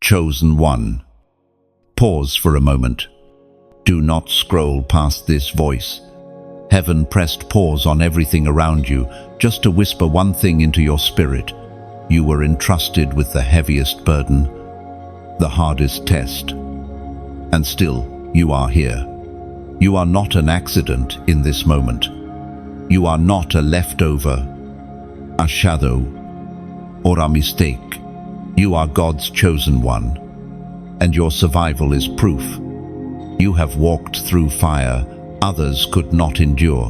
Chosen one. Pause for a moment. Do not scroll past this voice. Heaven pressed pause on everything around you just to whisper one thing into your spirit. You were entrusted with the heaviest burden, the hardest test. And still, you are here. You are not an accident in this moment. You are not a leftover, a shadow, or a mistake. You are God's chosen one, and your survival is proof. You have walked through fire others could not endure,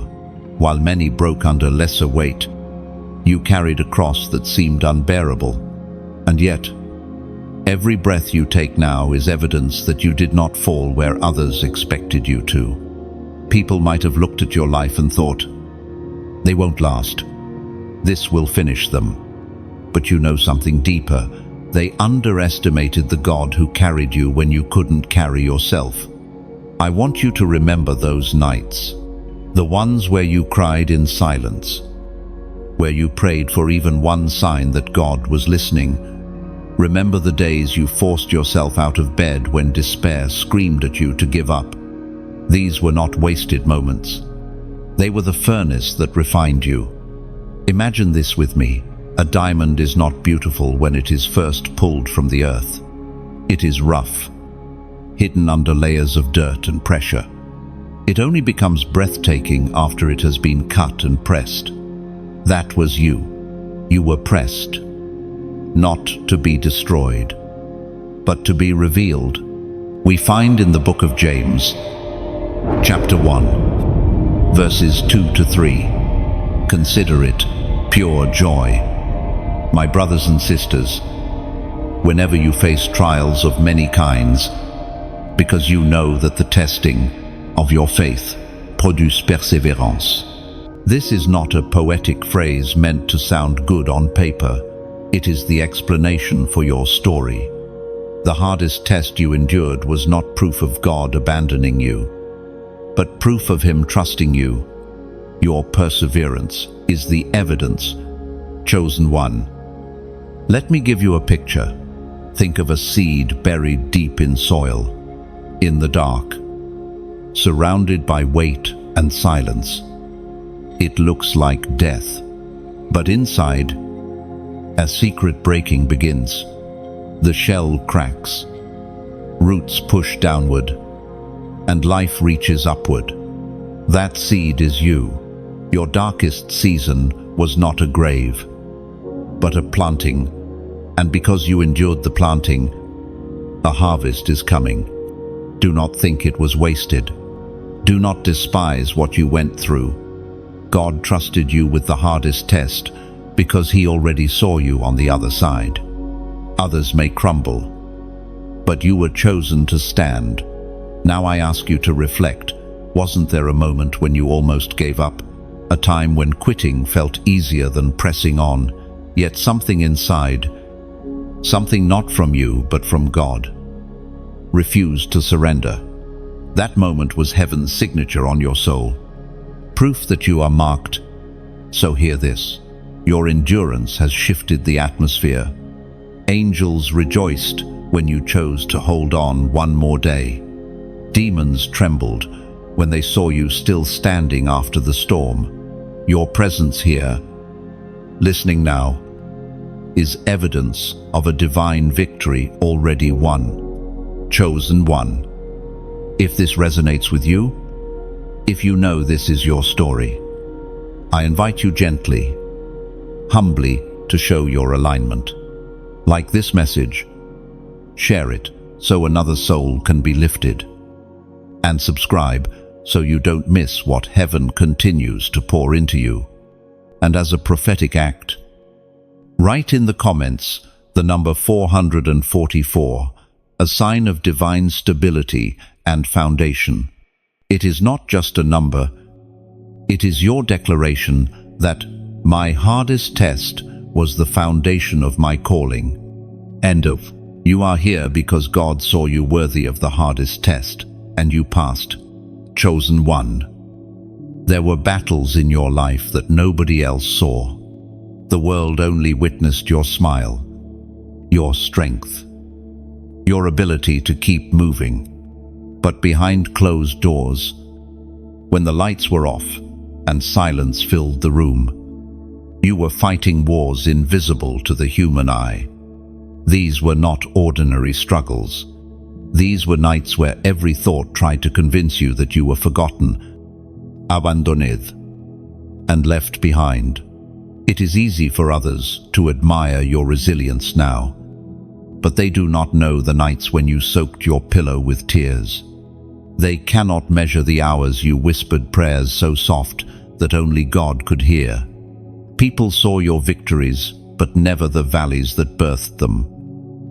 while many broke under lesser weight. You carried a cross that seemed unbearable, and yet, every breath you take now is evidence that you did not fall where others expected you to. People might have looked at your life and thought, they won't last. This will finish them. But you know something deeper. They underestimated the God who carried you when you couldn't carry yourself. I want you to remember those nights, the ones where you cried in silence, where you prayed for even one sign that God was listening. Remember the days you forced yourself out of bed when despair screamed at you to give up. These were not wasted moments. They were the furnace that refined you. Imagine this with me. A diamond is not beautiful when it is first pulled from the earth. It is rough, hidden under layers of dirt and pressure. It only becomes breathtaking after it has been cut and pressed. That was you. You were pressed, not to be destroyed, but to be revealed. We find in the book of James, chapter 1, verses 2 to 3. Consider it pure joy, my brothers and sisters, whenever you face trials of many kinds, because you know that the testing of your faith produces perseverance. This is not a poetic phrase meant to sound good on paper. It is the explanation for your story. The hardest test you endured was not proof of God abandoning you, but proof of Him trusting you. Your perseverance is the evidence. Chosen one. Let me give you a picture. Think of a seed buried deep in soil, in the dark, surrounded by weight and silence. It looks like death, but inside, a secret breaking begins. The shell cracks, roots push downward, and life reaches upward. That seed is you. Your darkest season was not a grave, but a planting, and because you endured the planting, a harvest is coming. Do not think it was wasted. Do not despise what you went through. God trusted you with the hardest test because He already saw you on the other side. Others may crumble, but you were chosen to stand. Now I ask you to reflect. Wasn't there a moment when you almost gave up? A time when quitting felt easier than pressing on, yet something inside, something not from you but from God, refused to surrender. That moment was heaven's signature on your soul, proof that you are marked. So hear this. Your endurance has shifted the atmosphere. Angels rejoiced when you chose to hold on one more day. Demons trembled when they saw you still standing after the storm. Your presence here, listening now, is evidence of a divine victory already won. Chosen one. If this resonates with you, if you know this is your story, I invite you gently, humbly to show your alignment. Like this message, share it so another soul can be lifted. And subscribe so you don't miss what heaven continues to pour into you. And as a prophetic act, write in the comments the number 444, a sign of divine stability and foundation. It is not just a number, it is your declaration that my hardest test was the foundation of my calling. End of. You are here because God saw you worthy of the hardest test, and you passed. Chosen one. There were battles in your life that nobody else saw. The world only witnessed your smile, your strength, your ability to keep moving. But behind closed doors, when the lights were off and silence filled the room, you were fighting wars invisible to the human eye. These were not ordinary struggles. These were nights where every thought tried to convince you that you were forgotten, abandoned, and left behind. It is easy for others to admire your resilience now, but they do not know the nights when you soaked your pillow with tears. They cannot measure the hours you whispered prayers so soft that only God could hear. People saw your victories, but never the valleys that birthed them.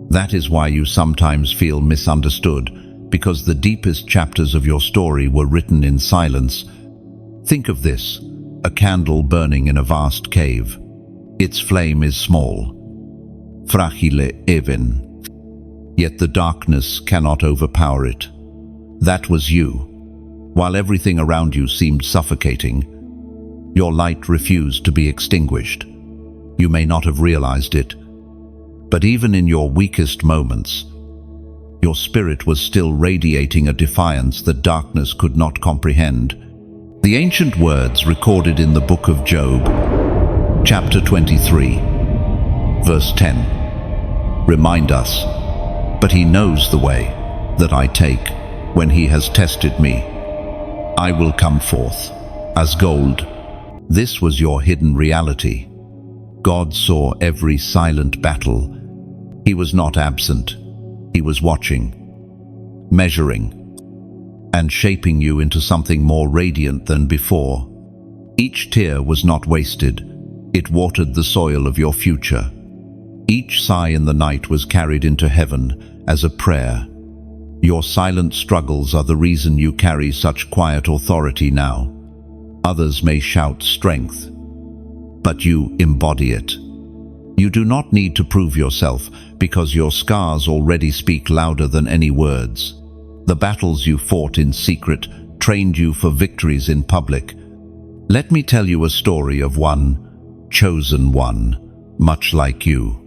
That is why you sometimes feel misunderstood, because the deepest chapters of your story were written in silence. Think of this: a candle burning in a vast cave. Its flame is small, fragile even, yet the darkness cannot overpower it. That was you. While everything around you seemed suffocating, your light refused to be extinguished. You may not have realized it, but even in your weakest moments, your spirit was still radiating a defiance that darkness could not comprehend. The ancient words recorded in the book of Job, chapter 23, verse 10, remind us, "But he knows the way that I take. When he has tested me, I will come forth as gold." This was your hidden reality. God saw every silent battle. He was not absent. He was watching, measuring, and shaping you into something more radiant than before. Each tear was not wasted. It watered the soil of your future. Each sigh in the night was carried into heaven as a prayer. Your silent struggles are the reason you carry such quiet authority now. Others may shout strength, but you embody it. You do not need to prove yourself, because your scars already speak louder than any words. The battles you fought in secret trained you for victories in public. Let me tell you a story of one chosen one, much like you.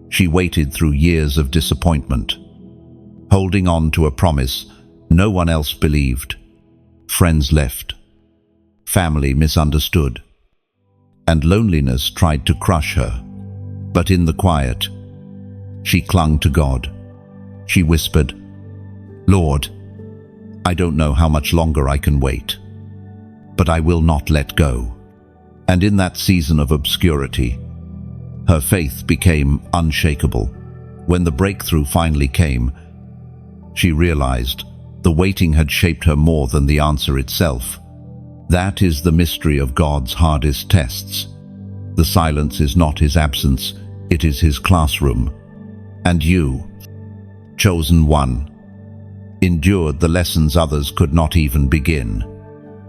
She waited through years of disappointment, holding on to a promise no one else believed. Friends left, family misunderstood, and loneliness tried to crush her. But in the quiet, she clung to God. She whispered, "Lord, I don't know how much longer I can wait, but I will not let go." And in that season of obscurity, her faith became unshakable. When the breakthrough finally came, she realized the waiting had shaped her more than the answer itself. That is the mystery of God's hardest tests. The silence is not his absence, it is his classroom. And you, chosen one, endured the lessons others could not even begin.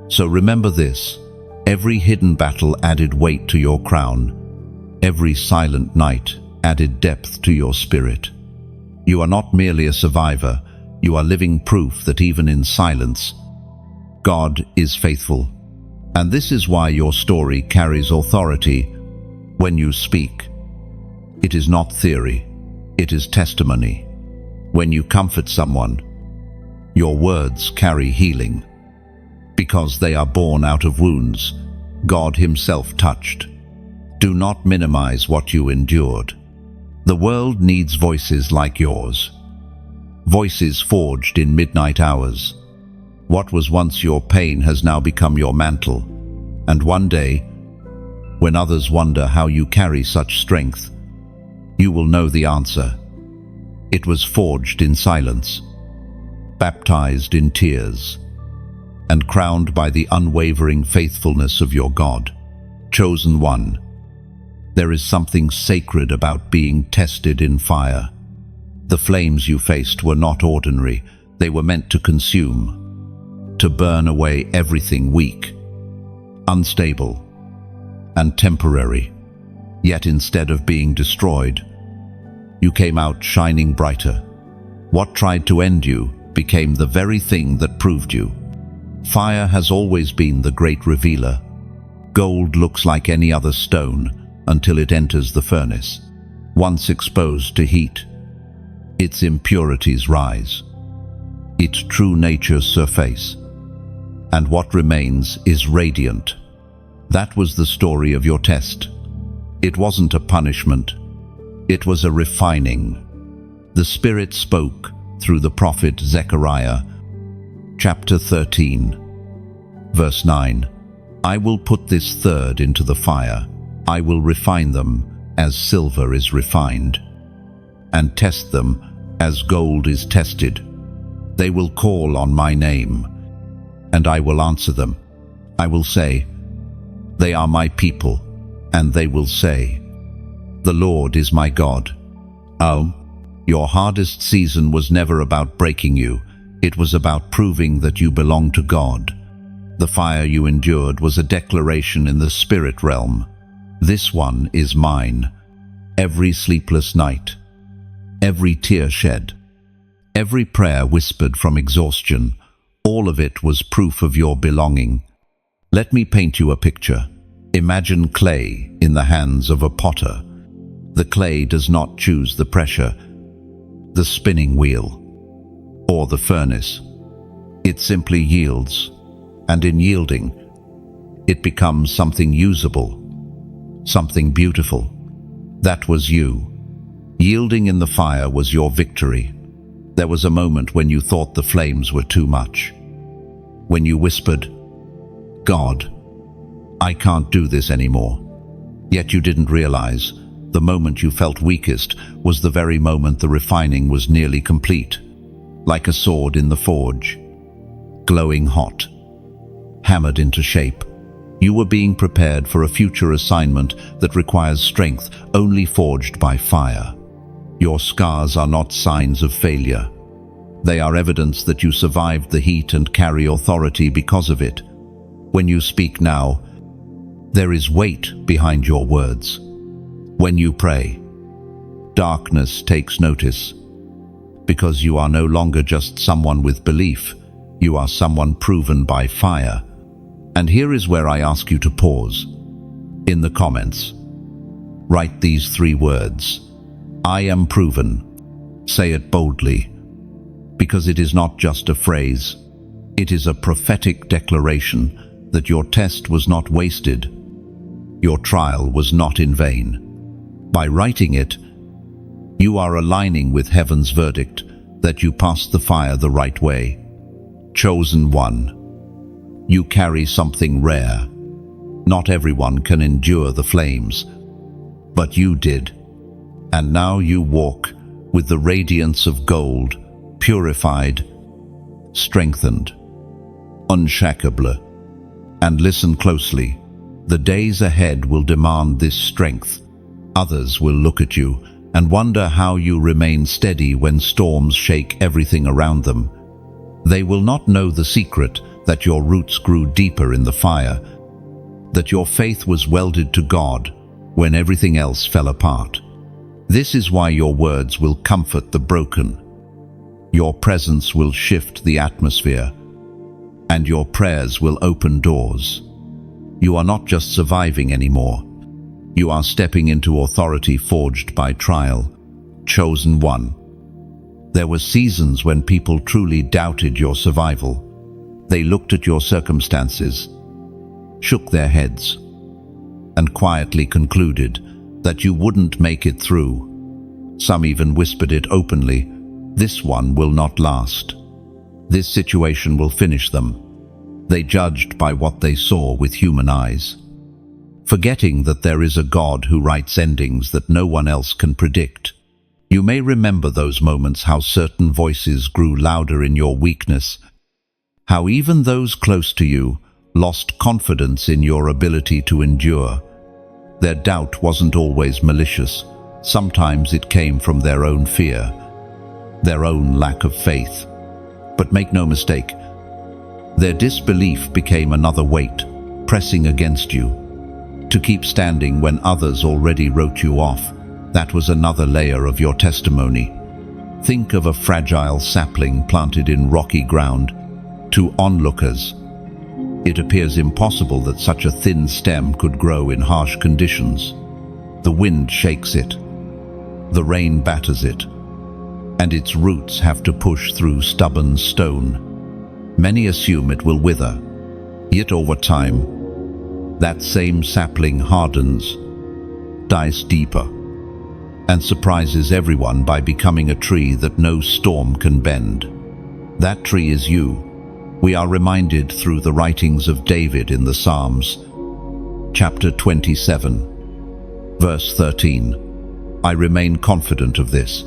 So remember this: every hidden battle added weight to your crown. Every silent night added depth to your spirit. You are not merely a survivor, you are living proof that even in silence, God is faithful. And this is why your story carries authority when you speak. It is not theory, it is testimony. When you comfort someone, your words carry healing, because they are born out of wounds God himself touched. Do not minimize what you endured. The world needs voices like yours, voices forged in midnight hours. What was once your pain has now become your mantle, and one day, when others wonder how you carry such strength, you will know the answer. It was forged in silence, baptized in tears, and crowned by the unwavering faithfulness of your God. Chosen one, there is something sacred about being tested in fire. The flames you faced were not ordinary, they were meant to consume, to burn away everything weak, unstable, and temporary. Yet instead of being destroyed, you came out shining brighter. What tried to end you became the very thing that proved you. Fire has always been the great revealer. Gold looks like any other stone until it enters the furnace. Once exposed to heat, its impurities rise, its true nature surface, and what remains is radiant. That was the story of your test. It wasn't a punishment, it was a refining. The Spirit spoke through the prophet Zechariah, chapter 13, verse 9. I will put this third into the fire. I will refine them as silver is refined, and test them as gold is tested. They will call on my name, and I will answer them. I will say, they are my people, and they will say, the Lord is my God. Oh, your hardest season was never about breaking you. It was about proving that you belong to God. The fire you endured was a declaration in the spirit realm. This one is mine. Every sleepless night, every tear shed, every prayer whispered from exhaustion, all of it was proof of your belonging. Let me paint you a picture. Imagine clay in the hands of a potter. The clay does not choose the pressure, the spinning wheel, or the furnace. It simply yields, and in yielding, it becomes something usable, something beautiful. That was you. Yielding in the fire was your victory. There was a moment when you thought the flames were too much. When you whispered, God, I can't do this anymore. Yet you didn't realize the moment you felt weakest was the very moment the refining was nearly complete. Like a sword in the forge, glowing hot, hammered into shape, you were being prepared for a future assignment that requires strength only forged by fire. Your scars are not signs of failure. They are evidence that you survived the heat and carry authority because of it. When you speak now, there is weight behind your words. When you pray, darkness takes notice, because you are no longer just someone with belief, you are someone proven by fire. And here is where I ask you to pause. In the comments, write these 3 words. I am proven. Say it boldly, because it is not just a phrase. It is a prophetic declaration that your test was not wasted. Your trial was not in vain. By writing it, you are aligning with heaven's verdict that you passed the fire the right way. Chosen one. You carry something rare. Not everyone can endure the flames, but you did. And now you walk with the radiance of gold, purified, strengthened, unshakable. And listen closely. The days ahead will demand this strength. Others will look at you and wonder how you remain steady when storms shake everything around them. They will not know the secret that your roots grew deeper in the fire, that your faith was welded to God when everything else fell apart. This is why your words will comfort the broken. Your presence will shift the atmosphere, and your prayers will open doors. You are not just surviving anymore. You are stepping into authority forged by trial. Chosen one. There were seasons when people truly doubted your survival. They looked at your circumstances, shook their heads, and quietly concluded that you wouldn't make it through. Some even whispered it openly. This one will not last. This situation will finish them. They judged by what they saw with human eyes, forgetting that there is a God who writes endings that no one else can predict. You may remember those moments, how certain voices grew louder in your weakness, how even those close to you lost confidence in your ability to endure. Their doubt wasn't always malicious. Sometimes it came from their own fear, their own lack of faith. But make no mistake, their disbelief became another weight, pressing against you. To keep standing when others already wrote you off, that was another layer of your testimony. Think of a fragile sapling planted in rocky ground. To onlookers, it appears impossible that such a thin stem could grow in harsh conditions. The wind shakes it. The rain batters it. and its roots have to push through stubborn stone. Many assume it will wither, yet over time, that same sapling hardens, dies deeper, and surprises everyone by becoming a tree that no storm can bend. That tree is you. We are reminded through the writings of David in the Psalms, chapter 27, verse 13. I remain confident of this.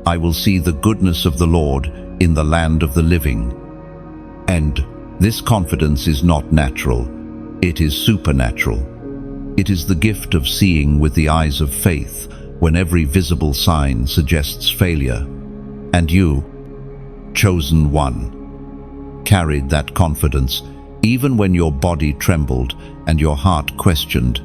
I will see the goodness of the Lord in the land of the living. And this confidence is not natural, it is supernatural. It is the gift of seeing with the eyes of faith when every visible sign suggests failure. And you, chosen one, carried that confidence even when your body trembled and your heart questioned.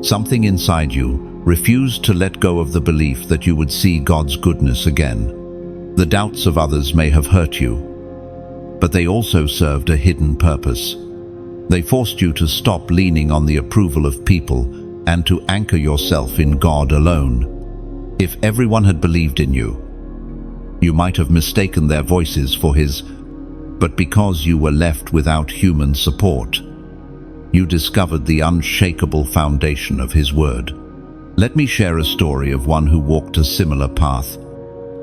Something inside you refused to let go of the belief that you would see God's goodness again. The doubts of others may have hurt you, but they also served a hidden purpose. They forced you to stop leaning on the approval of people and to anchor yourself in God alone. If everyone had believed in you, you might have mistaken their voices for His, but because you were left without human support, you discovered the unshakable foundation of His word. Let me share a story of one who walked a similar path.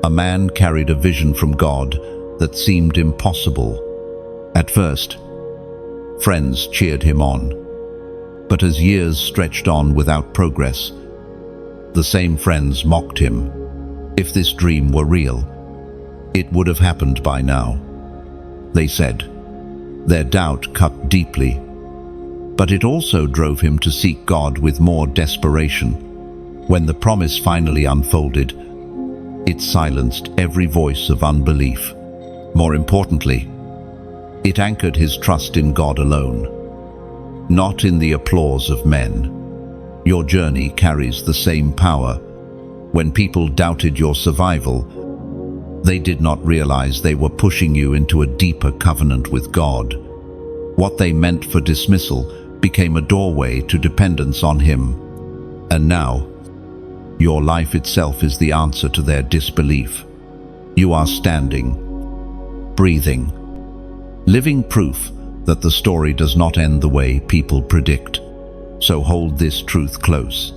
A man carried a vision from God that seemed impossible. At first, friends cheered him on, but as years stretched on without progress, the same friends mocked him. If this dream were real, it would have happened by now, they said. Their doubt cut deeply, but it also drove him to seek God with more desperation. When the promise finally unfolded, it silenced every voice of unbelief. More importantly, it anchored his trust in God alone, not in the applause of men. Your journey carries the same power. When people doubted your survival, they did not realize they were pushing you into a deeper covenant with God. What they meant for dismissal became a doorway to dependence on Him. And now, your life itself is the answer to their disbelief. You are standing, breathing, living proof that the story does not end the way people predict. So hold this truth close.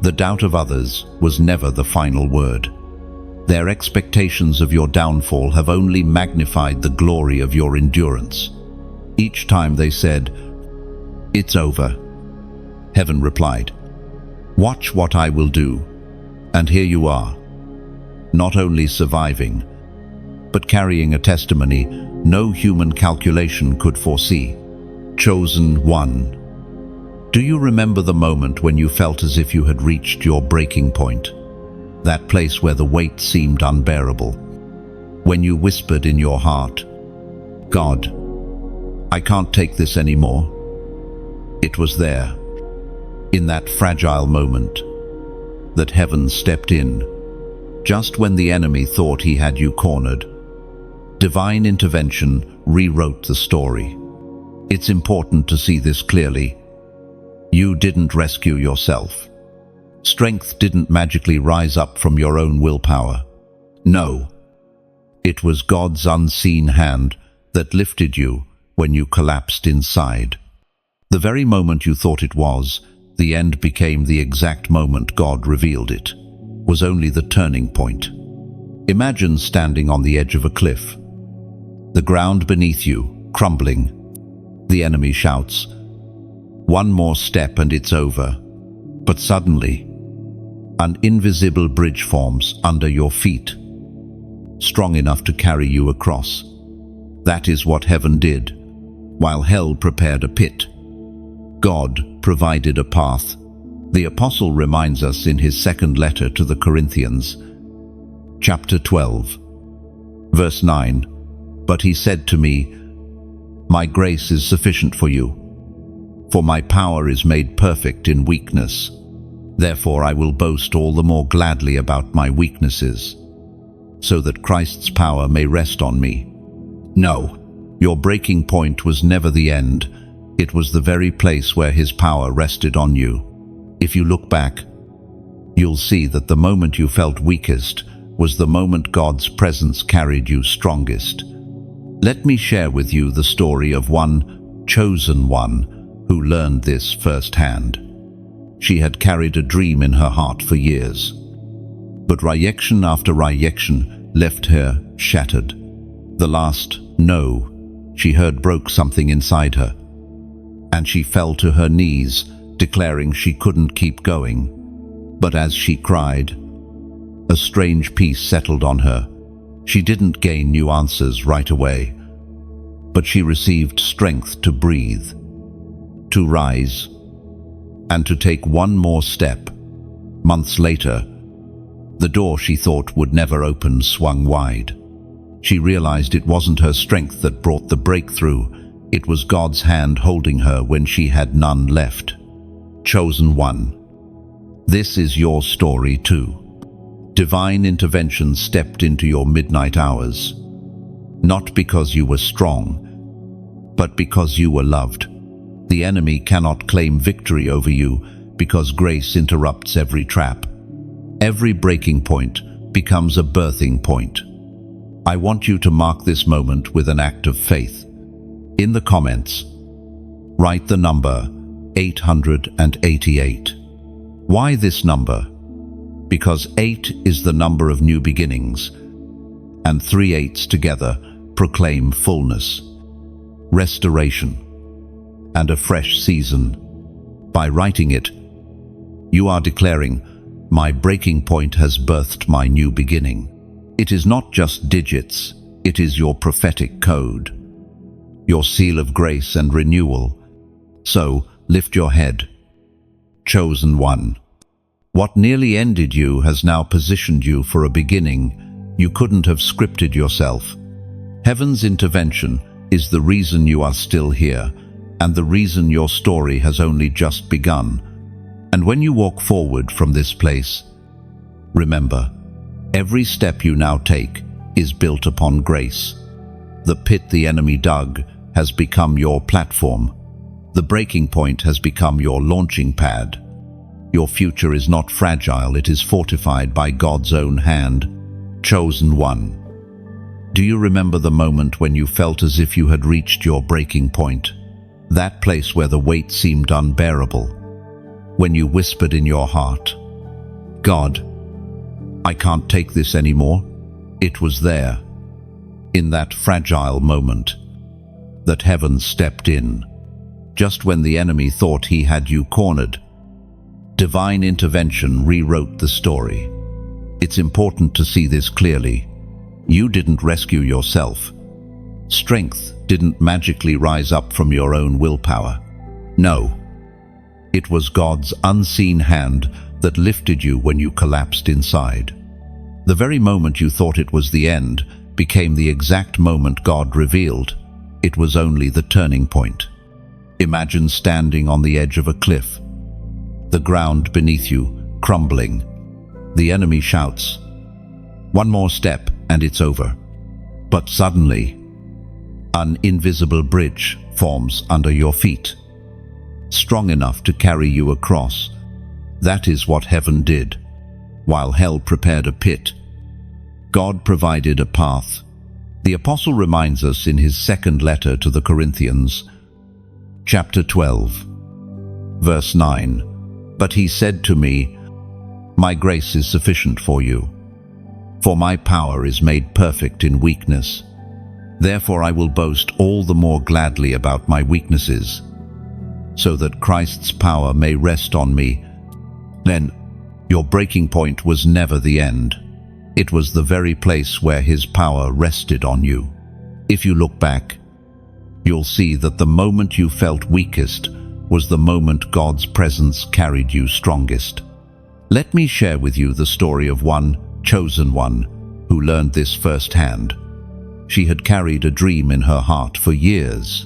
The doubt of others was never the final word. Their expectations of your downfall have only magnified the glory of your endurance. Each time they said, "It's over," heaven replied, "Watch what I will do." And here you are, not only surviving, but carrying a testimony no human calculation could foresee. Chosen one. Do you remember the moment when you felt as if you had reached your breaking point? That place where the weight seemed unbearable. When you whispered in your heart, "God, I can't take this anymore." It was there, in that fragile moment, that heaven stepped in, just when the enemy thought he had you cornered. Divine intervention rewrote the story. It's important to see this clearly. You didn't rescue yourself. Strength didn't magically rise up from your own willpower. No, it was God's unseen hand that lifted you when you collapsed inside. The very moment you thought it was, the end became the exact moment God revealed it, was only the turning point. Imagine standing on the edge of a cliff. The ground beneath you, crumbling. The enemy shouts, "One more step and it's over." But suddenly, an invisible bridge forms under your feet, strong enough to carry you across. That is what heaven did, while hell prepared a pit. God provided a path. The apostle reminds us in his second letter to the Corinthians, chapter 12, verse 9, "But he said to me, 'My grace is sufficient for you, for my power is made perfect in weakness. Therefore I will boast all the more gladly about my weaknesses, so that Christ's power may rest on me.'" No, your breaking point was never the end. It was the very place where His power rested on you. If you look back, you'll see that the moment you felt weakest was the moment God's presence carried you strongest. Let me share with you the story of one chosen one who learned this firsthand. She had carried a dream in her heart for years, but rejection after rejection left her shattered. The last "no" she heard broke something inside her, and she fell to her knees, declaring she couldn't keep going. But as she cried, a strange peace settled on her. She didn't gain new answers right away, but she received strength to breathe, to rise, and to take one more step. Months later, the door she thought would never open swung wide. She realized it wasn't her strength that brought the breakthrough. It was God's hand holding her when she had none left. Chosen one. This is your story too. Divine intervention stepped into your midnight hours, not because you were strong, but because you were loved. The enemy cannot claim victory over you because grace interrupts every trap. Every breaking point becomes a birthing point. I want you to mark this moment with an act of faith. In the comments, write the number 888. Why this number? Because 8 is the number of new beginnings, and 3 8s together proclaim fullness, restoration, and a fresh season. By writing it, you are declaring, my breaking point has birthed my new beginning. It is not just digits, it is your prophetic code, your seal of grace and renewal. So, lift your head. Chosen one. What nearly ended you has now positioned you for a beginning you couldn't have scripted yourself. Heaven's intervention is the reason you are still here, and the reason your story has only just begun. And when you walk forward from this place, remember, every step you now take is built upon grace. The pit the enemy dug has become your platform. The breaking point has become your launching pad. Your future is not fragile, it is fortified by God's own hand. Chosen one. Do you remember the moment when you felt as if you had reached your breaking point? That place where the weight seemed unbearable. When you whispered in your heart, God, I can't take this anymore. It was there, in that fragile moment, that heaven stepped in. Just when the enemy thought he had you cornered, divine intervention rewrote the story. It's important to see this clearly. You didn't rescue yourself. Strength didn't magically rise up from your own willpower. No, it was God's unseen hand that lifted you when you collapsed inside. The very moment you thought it was the end became the exact moment God revealed it was only the turning point. Imagine standing on the edge of a cliff, the ground beneath you crumbling. The enemy shouts, "One more step and it's over." But suddenly, an invisible bridge forms under your feet, strong enough to carry you across. That is what heaven did. While hell prepared a pit, God provided a path. The apostle reminds us in his second letter to the Corinthians, chapter 12, verse 9, "But he said to me, my grace is sufficient for you, for my power is made perfect in weakness. Therefore I will boast all the more gladly about my weaknesses, so that Christ's power may rest on me." Then, your breaking point was never the end. It was the very place where his power rested on you. If you look back, you'll see that the moment you felt weakest was the moment God's presence carried you strongest. Let me share with you the story of one chosen one who learned this firsthand. She had carried a dream in her heart for years,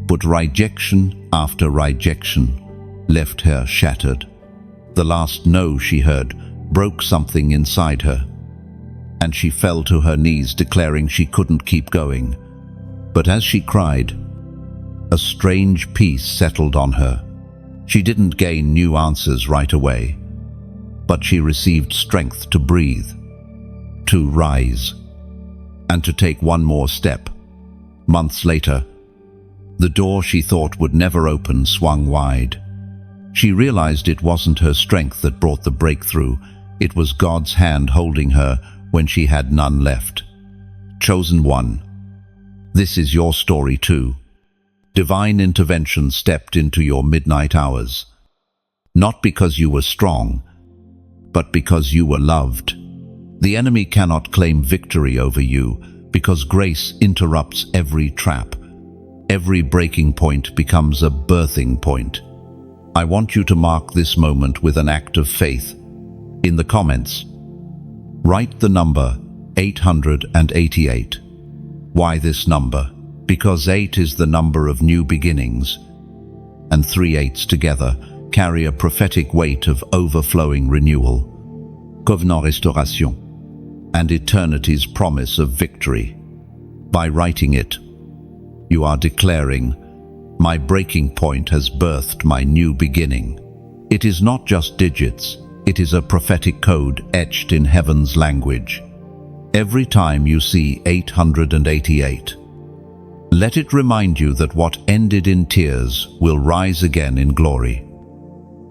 but rejection after rejection left her shattered. The last no she heard broke something inside her, and she fell to her knees declaring she couldn't keep going. But as she cried, a strange peace settled on her. She didn't gain new answers right away, but she received strength to breathe, to rise and to take one more step. Months later, the door she thought would never open swung wide. She realized it wasn't her strength that brought the breakthrough. It was God's hand holding her when she had none left. Chosen one. This is your story too. Divine intervention stepped into your midnight hours. Not because you were strong, but because you were loved. The enemy cannot claim victory over you because grace interrupts every trap. Every breaking point becomes a birthing point. I want you to mark this moment with an act of faith. In the comments, write the number 888. Why this number? Because 8 is the number of new beginnings, and 3 8s together carry a prophetic weight of overflowing renewal, covenant restauration, and eternity's promise of victory. By writing it, you are declaring, my breaking point has birthed my new beginning. It is not just digits, it is a prophetic code etched in heaven's language. Every time you see 888, let it remind you that what ended in tears will rise again in glory.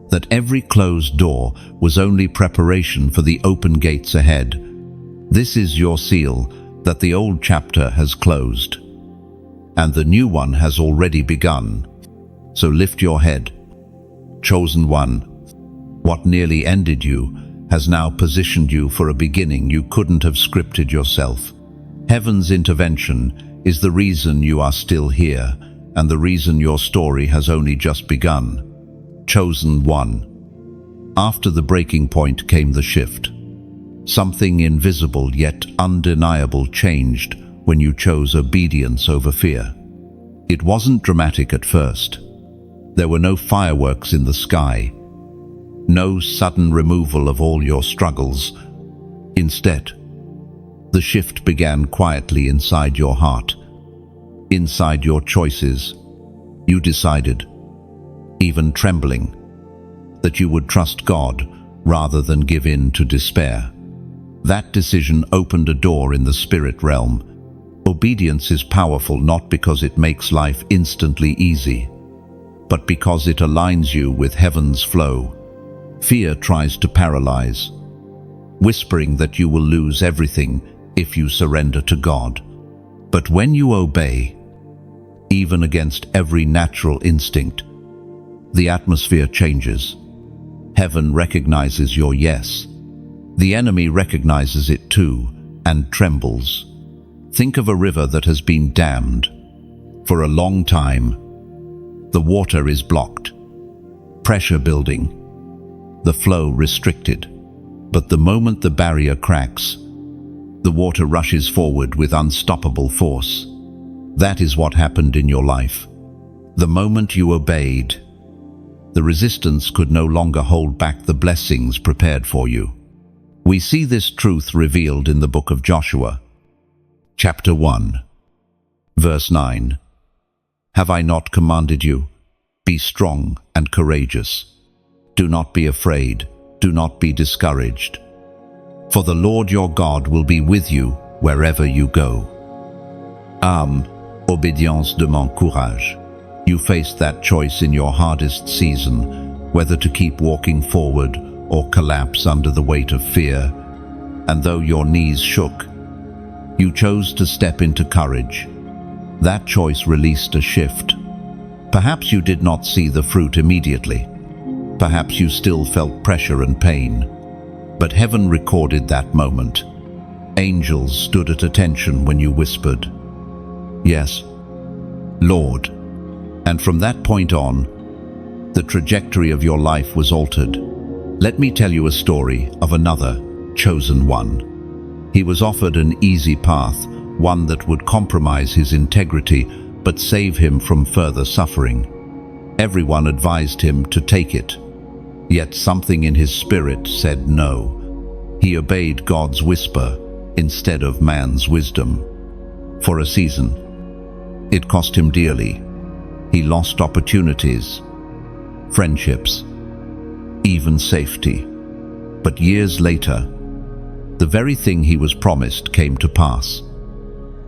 That every closed door was only preparation for the open gates ahead. This is your seal that the old chapter has closed, and the new one has already begun. So lift your head. Chosen one, what nearly ended you has now positioned you for a beginning you couldn't have scripted yourself. Heaven's intervention is the reason you are still here, and the reason your story has only just begun. Chosen one. After the breaking point came the shift. Something invisible yet undeniable changed when you chose obedience over fear. It wasn't dramatic at first. There were no fireworks in the sky, no sudden removal of all your struggles. Instead, the shift began quietly inside your heart, inside your choices. You decided, even trembling, that you would trust God rather than give in to despair. That decision opened a door in the spirit realm. Obedience is powerful not because it makes life instantly easy, but because it aligns you with heaven's flow. Fear tries to paralyze, whispering that you will lose everything if you surrender to God. But when you obey, even against every natural instinct, the atmosphere changes. Heaven recognizes your yes. The enemy recognizes it too and trembles. Think of a river that has been dammed. For a long time, the water is blocked, pressure building, the flow restricted. But the moment the barrier cracks, the water rushes forward with unstoppable force. That is what happened in your life. The moment you obeyed, the resistance could no longer hold back the blessings prepared for you. We see this truth revealed in the book of Joshua, chapter 1, verse 9. Have I not commanded you? Be strong and courageous. Do not be afraid, do not be discouraged. For the Lord your God will be with you wherever you go. Obédience demande courage. You faced that choice in your hardest season, whether to keep walking forward or collapse under the weight of fear. And though your knees shook, you chose to step into courage. That choice released a shift. Perhaps you did not see the fruit immediately. Perhaps you still felt pressure and pain. But heaven recorded that moment. Angels stood at attention when you whispered, "Yes, Lord." And from that point on, the trajectory of your life was altered. Let me tell you a story of another chosen one. He was offered an easy path, one that would compromise his integrity but save him from further suffering. Everyone advised him to take it, yet something in his spirit said no. He obeyed God's whisper instead of man's wisdom. For a season, it cost him dearly. He lost opportunities, friendships, even safety. But years later, The very thing he was promised came to pass,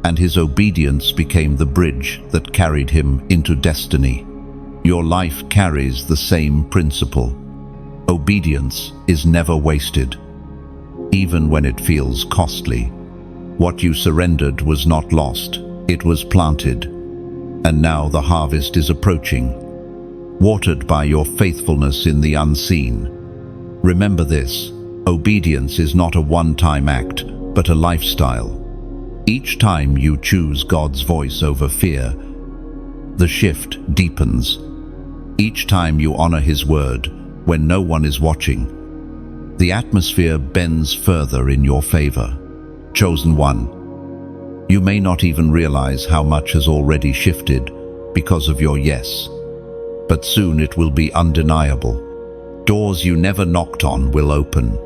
and his obedience became the bridge that carried him into destiny. Your life carries the same principle. Obedience is never wasted, even when it feels costly. What you surrendered was not lost, it was planted, and now the harvest is approaching, watered by your faithfulness in the unseen. Remember this, obedience is not a one-time act, but a lifestyle. Each time you choose God's voice over fear, the shift deepens. Each time you honor His word, when no one is watching, the atmosphere bends further in your favor. Chosen one, you may not even realize how much has already shifted because of your yes, but soon it will be undeniable. Doors you never knocked on will open.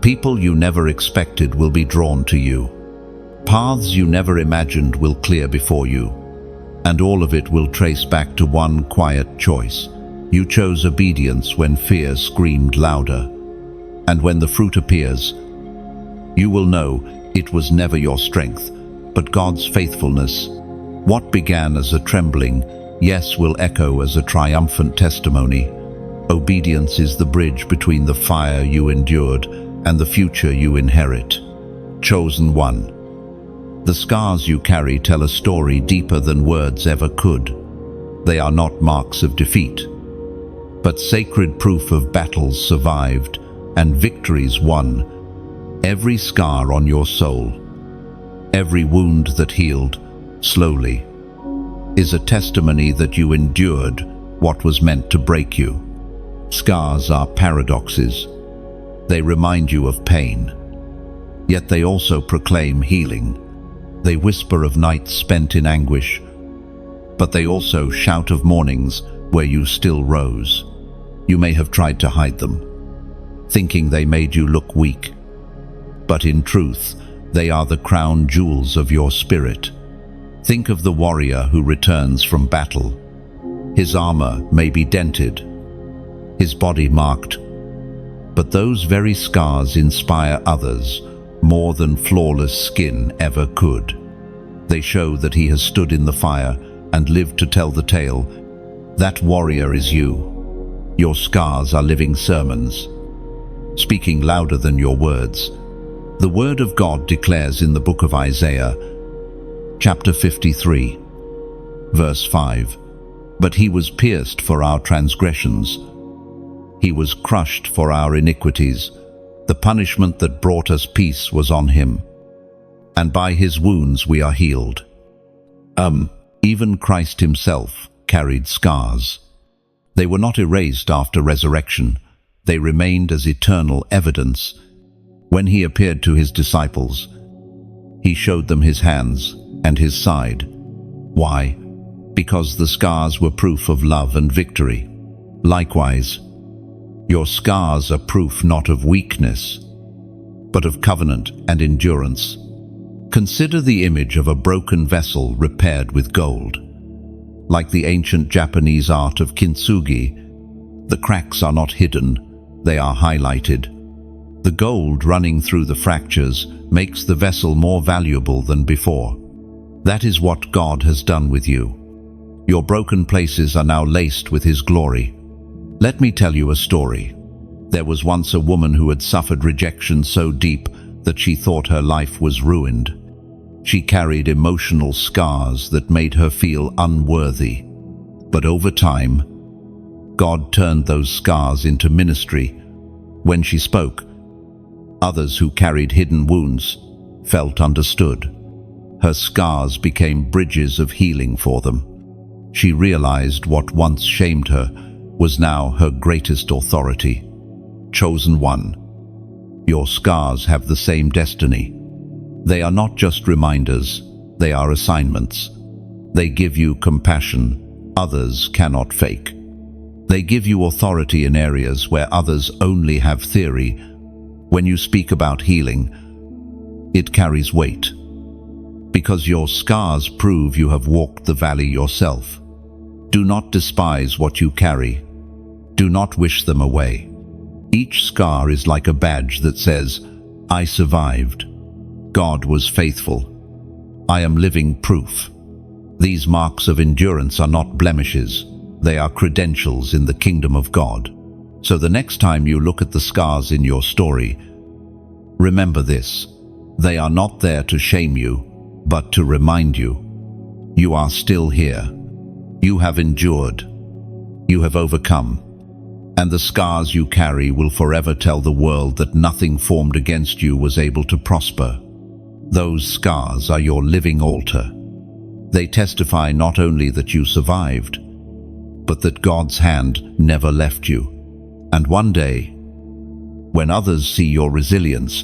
People you never expected will be drawn to you. Paths you never imagined will clear before you, and all of it will trace back to one quiet choice. You chose obedience when fear screamed louder, and when the fruit appears, you will know it was never your strength, but God's faithfulness. What began as a trembling yes will echo as a triumphant testimony. Obedience is the bridge between the fire you endured and the future you inherit. Chosen one, the scars you carry tell a story deeper than words ever could. They are not marks of defeat, but sacred proof of battles survived and victories won. Every scar on your soul, every wound that healed slowly, is a testimony that you endured what was meant to break you. Scars are paradoxes. They remind you of pain, yet they also proclaim healing. They whisper of nights spent in anguish, but they also shout of mornings where you still rose. You may have tried to hide them, thinking they made you look weak, but in truth, they are the crown jewels of your spirit. Think of the warrior who returns from battle. His armor may be dented, his body marked, but those very scars inspire others more than flawless skin ever could. They show that he has stood in the fire and lived to tell the tale. That warrior is you. Your scars are living sermons, speaking louder than your words. The word of God declares in the book of Isaiah, chapter 53, verse 5, "But he was pierced for our transgressions. He was crushed for our iniquities. The punishment that brought us peace was on him, and by his wounds we are healed." Even Christ himself carried scars. They were not erased after resurrection. They remained as eternal evidence. When he appeared to his disciples, he showed them his hands and his side. Why? Because the scars were proof of love and victory. Likewise, your scars are proof not of weakness, but of covenant and endurance. Consider the image of a broken vessel repaired with gold. Like the ancient Japanese art of kintsugi, the cracks are not hidden, they are highlighted. The gold running through the fractures makes the vessel more valuable than before. That is what God has done with you. Your broken places are now laced with His glory. Let me tell you a story. There was once a woman who had suffered rejection so deep that she thought her life was ruined. She carried emotional scars that made her feel unworthy. But over time, God turned those scars into ministry. When she spoke, others who carried hidden wounds felt understood. Her scars became bridges of healing for them. She realized what once shamed her was now her greatest authority. Chosen one, your scars have the same destiny. They are not just reminders, they are assignments. They give you compassion others cannot fake. They give you authority in areas where others only have theory. When you speak about healing, it carries weight, because your scars prove you have walked the valley yourself. Do not despise what you carry. Do not wish them away. Each scar is like a badge that says, I survived. God was faithful. I am living proof. These marks of endurance are not blemishes. They are credentials in the kingdom of God. So the next time you look at the scars in your story, remember this. They are not there to shame you, but to remind you. You are still here. You have endured. You have overcome. And the scars you carry will forever tell the world that nothing formed against you was able to prosper. Those scars are your living altar. They testify not only that you survived, but that God's hand never left you. And one day, when others see your resilience,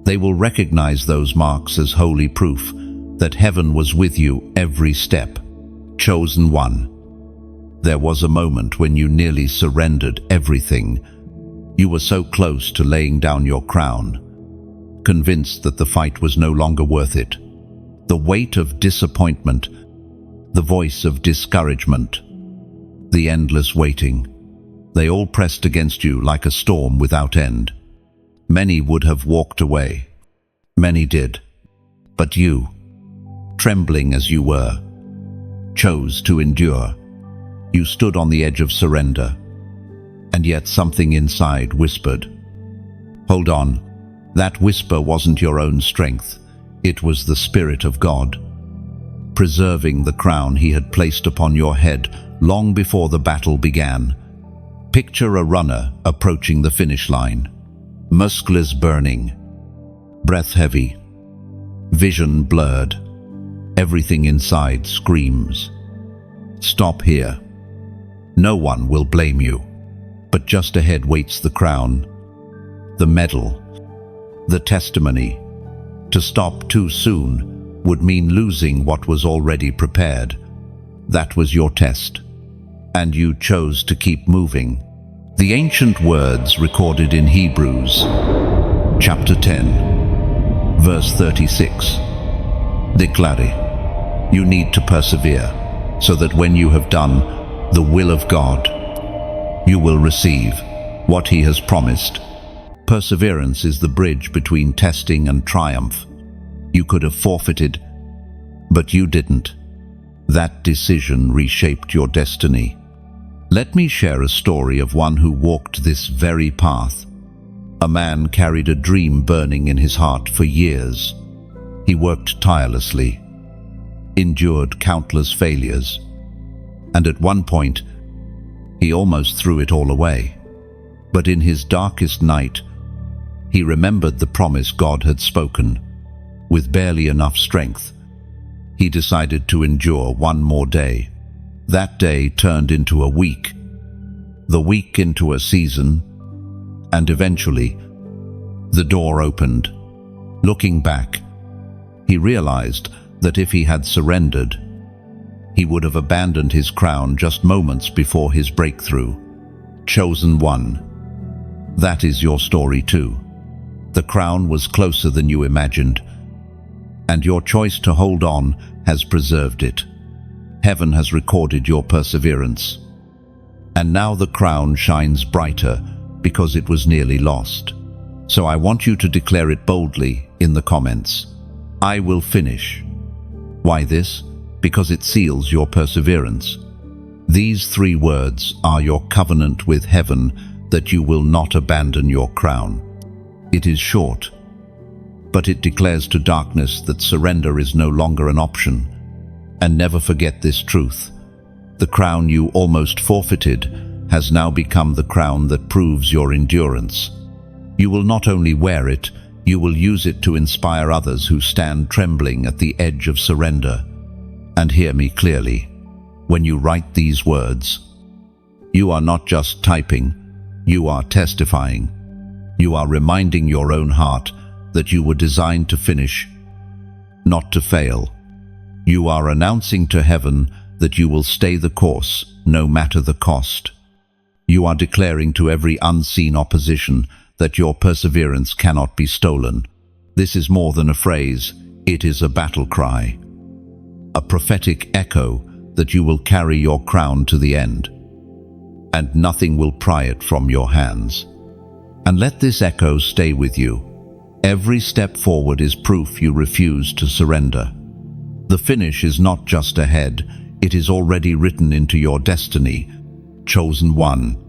they will recognize those marks as holy proof that heaven was with you every step. Chosen one. There was a moment when you nearly surrendered everything. You were so close to laying down your crown, convinced that the fight was no longer worth it. The weight of disappointment, the voice of discouragement, the endless waiting, they all pressed against you like a storm without end. Many would have walked away. Many did. But you, trembling as you were, chose to endure. You stood on the edge of surrender, and yet something inside whispered, "Hold on." That whisper wasn't your own strength. It was the Spirit of God, preserving the crown He had placed upon your head long before the battle began. Picture a runner approaching the finish line, muscles burning, breath heavy, vision blurred. Everything inside screams, "Stop here." No one will blame you, but just ahead waits the crown, the medal, the testimony. To stop too soon would mean losing what was already prepared. That was your test, and you chose to keep moving. The ancient words recorded in Hebrews, chapter 10, verse 36, declare, you need to persevere, so that when you have done the will of God, you will receive what He has promised. Perseverance is the bridge between testing and triumph. You could have forfeited, but you didn't. That decision reshaped your destiny. Let me share a story of one who walked this very path. A man carried a dream burning in his heart for years. He worked tirelessly, endured countless failures, and at one point, he almost threw it all away. But in his darkest night, he remembered the promise God had spoken. With barely enough strength, he decided to endure one more day. That day turned into a week, the week into a season, and eventually, the door opened. Looking back, he realized that if he had surrendered, he would have abandoned his crown just moments before his breakthrough. Chosen one. That is your story too. The crown was closer than you imagined, and your choice to hold on has preserved it. Heaven has recorded your perseverance, and now the crown shines brighter because it was nearly lost. So I want you to declare it boldly in the comments. I will finish. Why this? Because it seals your perseverance. These 3 words are your covenant with heaven that you will not abandon your crown. It is short, but it declares to darkness that surrender is no longer an option. And never forget this truth. The crown you almost forfeited has now become the crown that proves your endurance. You will not only wear it, you will use it to inspire others who stand trembling at the edge of surrender. And hear me clearly. When you write these words, you are not just typing, you are testifying. You are reminding your own heart that you were designed to finish, not to fail. You are announcing to heaven that you will stay the course, no matter the cost. You are declaring to every unseen opposition that your perseverance cannot be stolen. This is more than a phrase, it is a battle cry. A prophetic echo that you will carry your crown to the end, and nothing will pry it from your hands. And let this echo stay with you. Every step forward is proof you refuse to surrender. The finish is not just ahead, it is already written into your destiny, chosen one.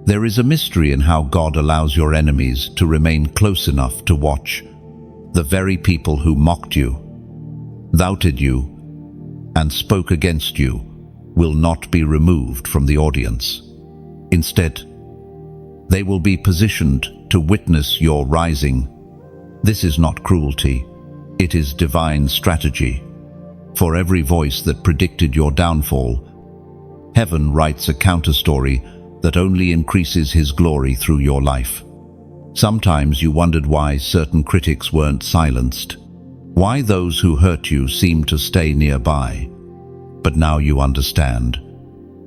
There is a mystery in how God allows your enemies to remain close enough to watch. The very people who mocked you, doubted you, and spoke against you will not be removed from the audience. Instead, they will be positioned to witness your rising. This is not cruelty, it is divine strategy. For every voice that predicted your downfall, heaven writes a counterstory that only increases His glory through your life. Sometimes you wondered why certain critics weren't silenced, why those who hurt you seemed to stay nearby. But now you understand.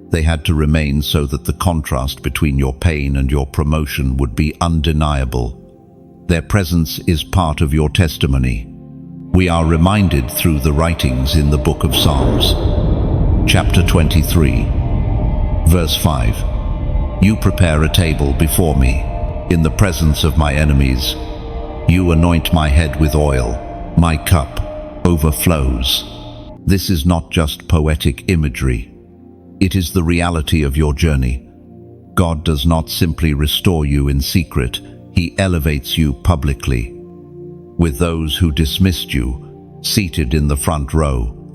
They had to remain so that the contrast between your pain and your promotion would be undeniable. Their presence is part of your testimony. We are reminded through the writings in the book of Psalms. Chapter 23, verse 5. You prepare a table before me, in the presence of my enemies. You anoint my head with oil, my cup overflows. This is not just poetic imagery. It is the reality of your journey. God does not simply restore you in secret, He elevates you publicly. With those who dismissed you, seated in the front row.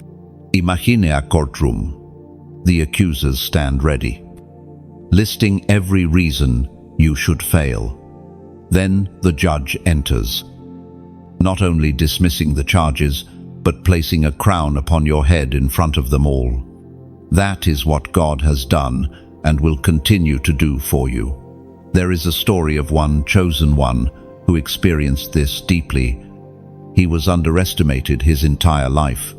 Imagine a courtroom. The accusers stand ready, listing every reason you should fail. Then the judge enters, not only dismissing the charges, but placing a crown upon your head in front of them all. That is what God has done and will continue to do for you. There is a story of one chosen one who experienced this deeply. He was underestimated his entire life.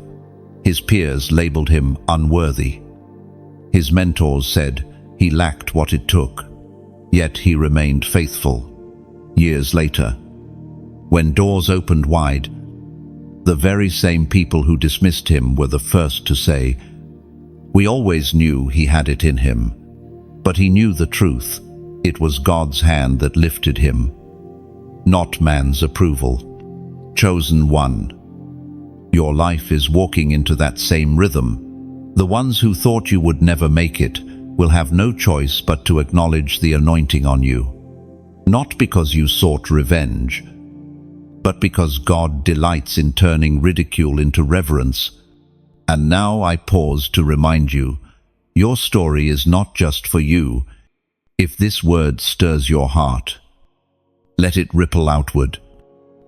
His peers labeled him unworthy. His mentors said he lacked what it took. Yet he remained faithful. Years later, when doors opened wide, the very same people who dismissed him were the first to say, "We always knew he had it in him." But he knew the truth. It was God's hand that lifted him, not man's approval. Chosen one. Your life is walking into that same rhythm. The ones who thought you would never make it will have no choice but to acknowledge the anointing on you. Not because you sought revenge, but because God delights in turning ridicule into reverence. And now I pause to remind you, your story is not just for you. If this word stirs your heart, let it ripple outward.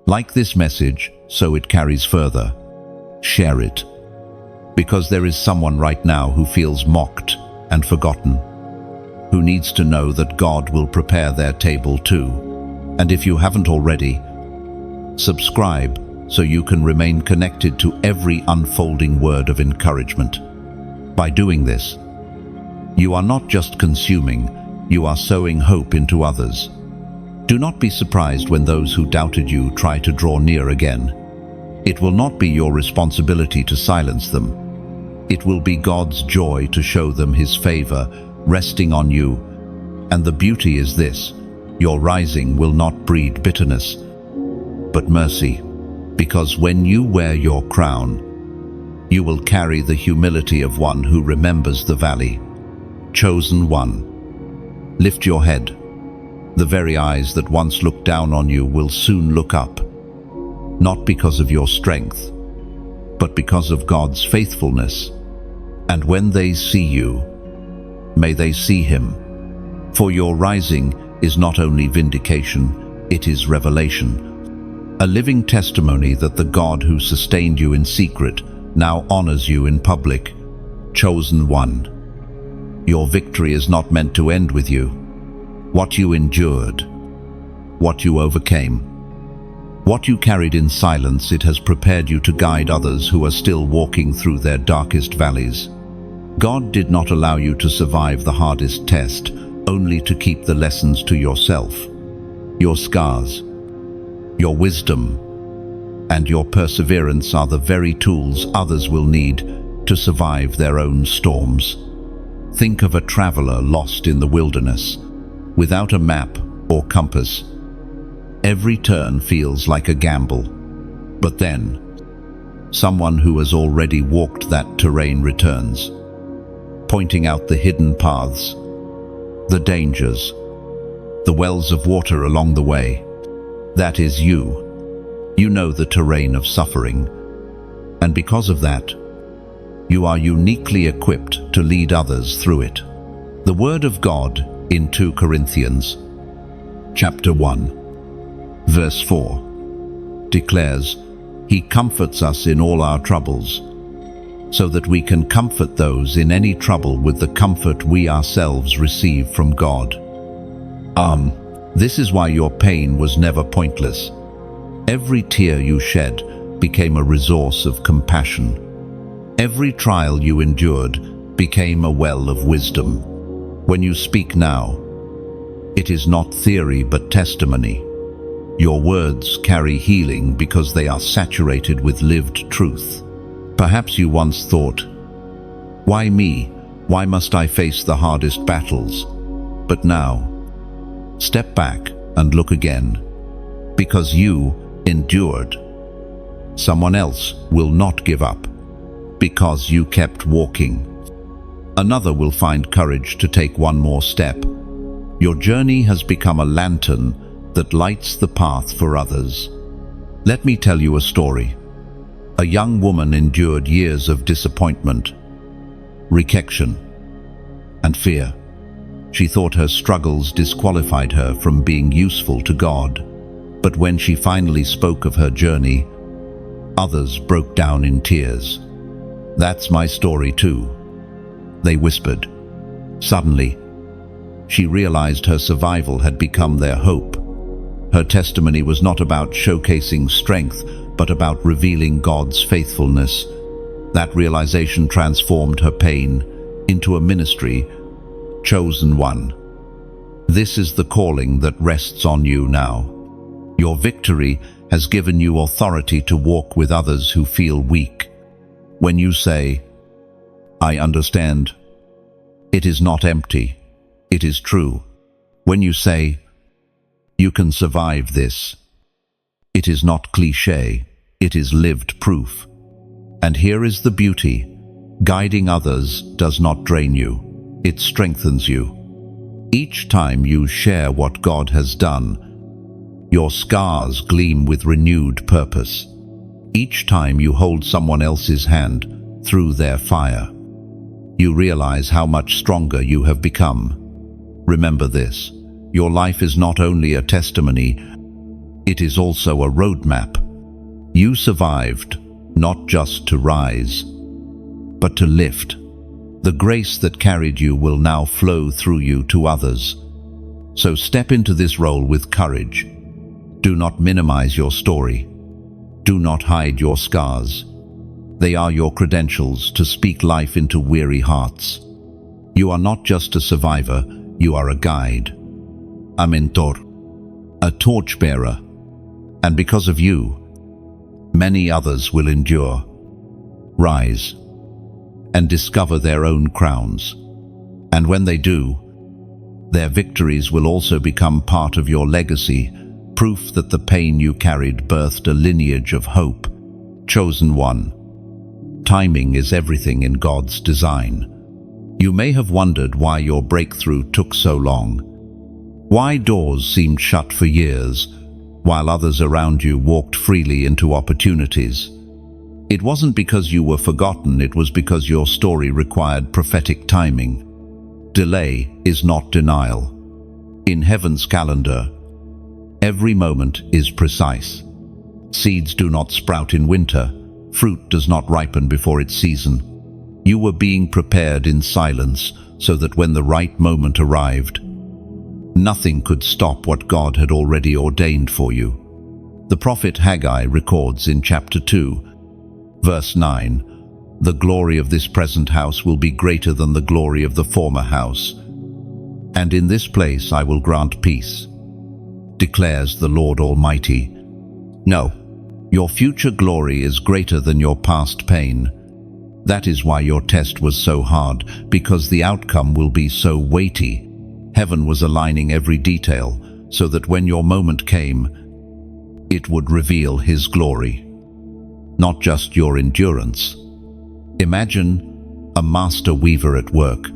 Like this message, so it carries further. Share it, because there is someone right now who feels mocked and forgotten, who needs to know that God will prepare their table too. And if you haven't already, subscribe so you can remain connected to every unfolding word of encouragement. By doing this, you are not just consuming, you are sowing hope into others. Do not be surprised when those who doubted you try to draw near again. It will not be your responsibility to silence them. It will be God's joy to show them His favor resting on you. And the beauty is this: your rising will not breed bitterness, but mercy. Because when you wear your crown, you will carry the humility of one who remembers the valley. Chosen one. Lift your head. The very eyes that once looked down on you will soon look up, not because of your strength, but because of God's faithfulness. And when they see you, may they see Him. For your rising is not only vindication, it is revelation. A living testimony that the God who sustained you in secret now honors you in public. Chosen one. Your victory is not meant to end with you. What you endured, what you overcame, what you carried in silence, it has prepared you to guide others who are still walking through their darkest valleys. God did not allow you to survive the hardest test, only to keep the lessons to yourself. Your scars, your wisdom, and your perseverance are the very tools others will need to survive their own storms. Think of a traveler lost in the wilderness, without a map or compass. Every turn feels like a gamble. But then, someone who has already walked that terrain returns, pointing out the hidden paths, the dangers, the wells of water along the way. That is you. You know the terrain of suffering, and because of that, you are uniquely equipped to lead others through it. The Word of God in 2 Corinthians, chapter 1, verse 4, declares, "He comforts us in all our troubles, so that we can comfort those in any trouble with the comfort we ourselves receive from God." This is why your pain was never pointless. Every tear you shed became a resource of compassion. Every trial you endured became a well of wisdom. When you speak now, it is not theory but testimony. Your words carry healing because they are saturated with lived truth. Perhaps you once thought, "Why me? Why must I face the hardest battles?" But now, step back and look again. Because you endured, someone else will not give up. Because you kept walking, another will find courage to take one more step. Your journey has become a lantern that lights the path for others. Let me tell you a story. A young woman endured years of disappointment, rejection, and fear. She thought her struggles disqualified her from being useful to God. But when she finally spoke of her journey, others broke down in tears. "That's my story too," they whispered. Suddenly, she realized her survival had become their hope. Her testimony was not about showcasing strength, but about revealing God's faithfulness. That realization transformed her pain into a ministry, chosen one. This is the calling that rests on you now. Your victory has given you authority to walk with others who feel weak. When you say, "I understand," it is not empty, it is true. When you say, "You can survive this," it is not cliché, it is lived proof. And here is the beauty. Guiding others does not drain you, it strengthens you. Each time you share what God has done, your scars gleam with renewed purpose. Each time you hold someone else's hand through their fire, you realize how much stronger you have become. Remember this, your life is not only a testimony, it is also a roadmap. You survived, not just to rise, but to lift. The grace that carried you will now flow through you to others. So step into this role with courage. Do not minimize your story. Do not hide your scars. They are your credentials to speak life into weary hearts. You are not just a survivor, you are a guide, a mentor, a torchbearer. And because of you, many others will endure, rise, and discover their own crowns. And when they do, their victories will also become part of your legacy, proof that the pain you carried birthed a lineage of hope. Chosen one. Timing is everything in God's design. You may have wondered why your breakthrough took so long. Why doors seemed shut for years, while others around you walked freely into opportunities. It wasn't because you were forgotten, it was because your story required prophetic timing. Delay is not denial. In heaven's calendar, every moment is precise. Seeds do not sprout in winter. Fruit does not ripen before its season. You were being prepared in silence so that when the right moment arrived, nothing could stop what God had already ordained for you. The prophet Haggai records in chapter 2, verse 9, "The glory of this present house will be greater than the glory of the former house, and in this place I will grant peace, declares the Lord Almighty." No, your future glory is greater than your past pain. That is why your test was so hard, because the outcome will be so weighty. Heaven was aligning every detail, so that when your moment came, It would reveal His glory, not just your endurance. Imagine a master weaver at work.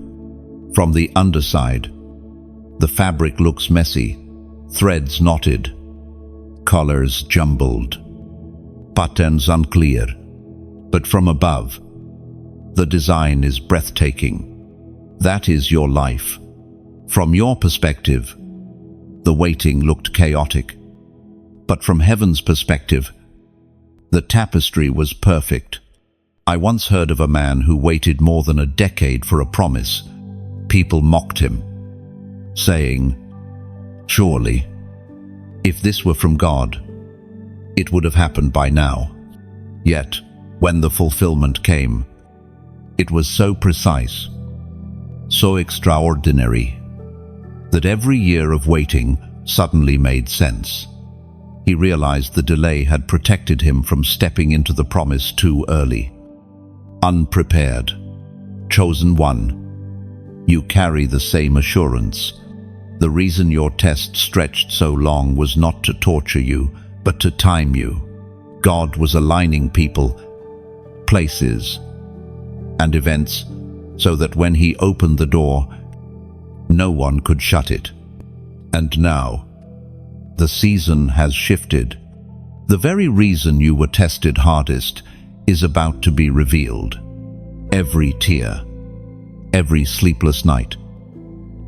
From the underside, the fabric looks messy, threads knotted, collars jumbled, patterns unclear. But from above, the design is breathtaking. That is your life. From your perspective, the waiting looked chaotic. But from heaven's perspective, the tapestry was perfect. I once heard of a man who waited more than a decade for a promise. People mocked him, saying, "Surely, if this were from God, it would have happened by now." Yet, when the fulfillment came, it was so precise, so extraordinary, that every year of waiting suddenly made sense. He realized the delay had protected him from stepping into the promise too early. Unprepared, chosen one, you carry the same assurance. The reason your test stretched so long was not to torture you, but to time you. God was aligning people, places, and events so that when He opened the door, no one could shut it. And now, the season has shifted. The very reason you were tested hardest is about to be revealed. Every tear, every sleepless night,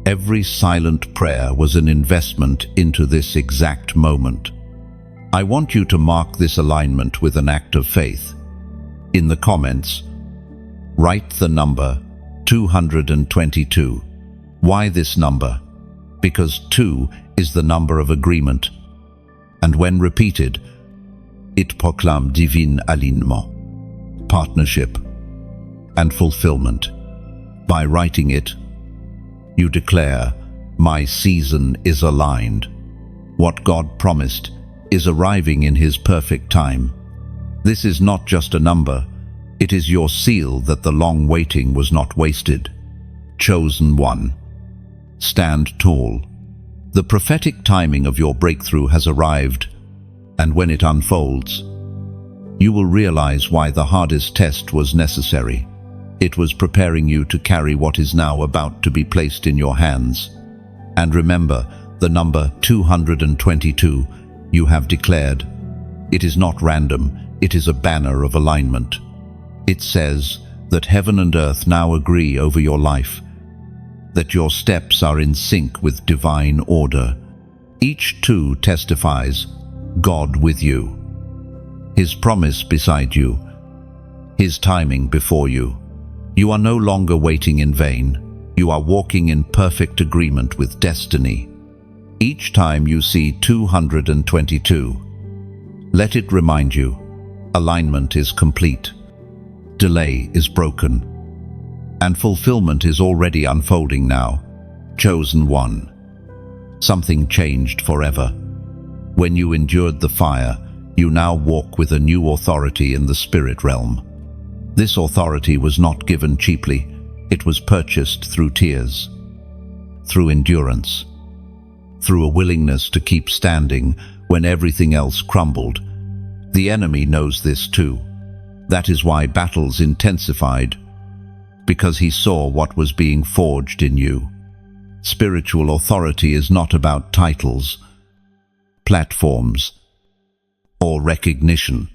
every silent prayer was an investment into this exact moment. I want you to mark this alignment with an act of faith. In the comments, write the number 222. Why this number? Because 2 is the number of agreement, and when repeated, it proclaims divin alignement, partnership, and fulfillment. By writing it, you declare, "My season is aligned. What God promised is arriving in His perfect time." This is not just a number, it is your seal that the long waiting was not wasted. Chosen one. Stand tall. The prophetic timing of your breakthrough has arrived, and when it unfolds, you will realize why the hardest test was necessary. It was preparing you to carry what is now about to be placed in your hands. And remember, the number 222 you have declared. It is not random, it is a banner of alignment. It says that heaven and earth now agree over your life, that your steps are in sync with divine order. Each 2 testifies, God with you, His promise beside you, His timing before you. You are no longer waiting in vain. You are walking in perfect agreement with destiny. Each time you see 222, let it remind you, alignment is complete, delay is broken, and fulfillment is already unfolding now. Chosen one. Something changed forever. When you endured the fire, you now walk with a new authority in the spirit realm. This authority was not given cheaply. It was purchased through tears, through endurance, through a willingness to keep standing when everything else crumbled. The enemy knows this too. That is why battles intensified, because he saw what was being forged in you. Spiritual authority is not about titles, platforms, or recognition.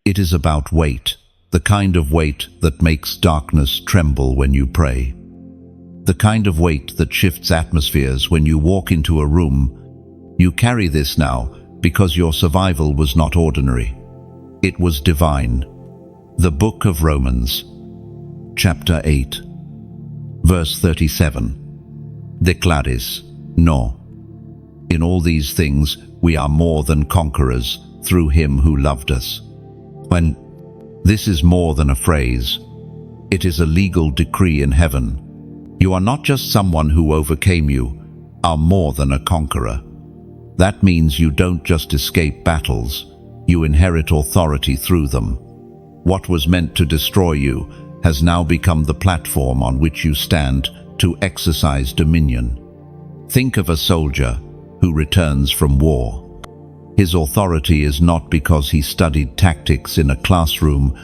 It is about weight, the kind of weight that makes darkness tremble when you pray. The kind of weight that shifts atmospheres when you walk into a room. You carry this now because your survival was not ordinary. It was divine. The Book of Romans, chapter 8, verse 37. Declaris, no. In all these things we are more than conquerors through Him who loved us. When this is more than a phrase, it is a legal decree in heaven. You are not just someone who overcame, you are more than a conqueror. That means you don't just escape battles, you inherit authority through them. What was meant to destroy you has now become the platform on which you stand to exercise dominion. Think of a soldier who returns from war. His authority is not because he studied tactics in a classroom,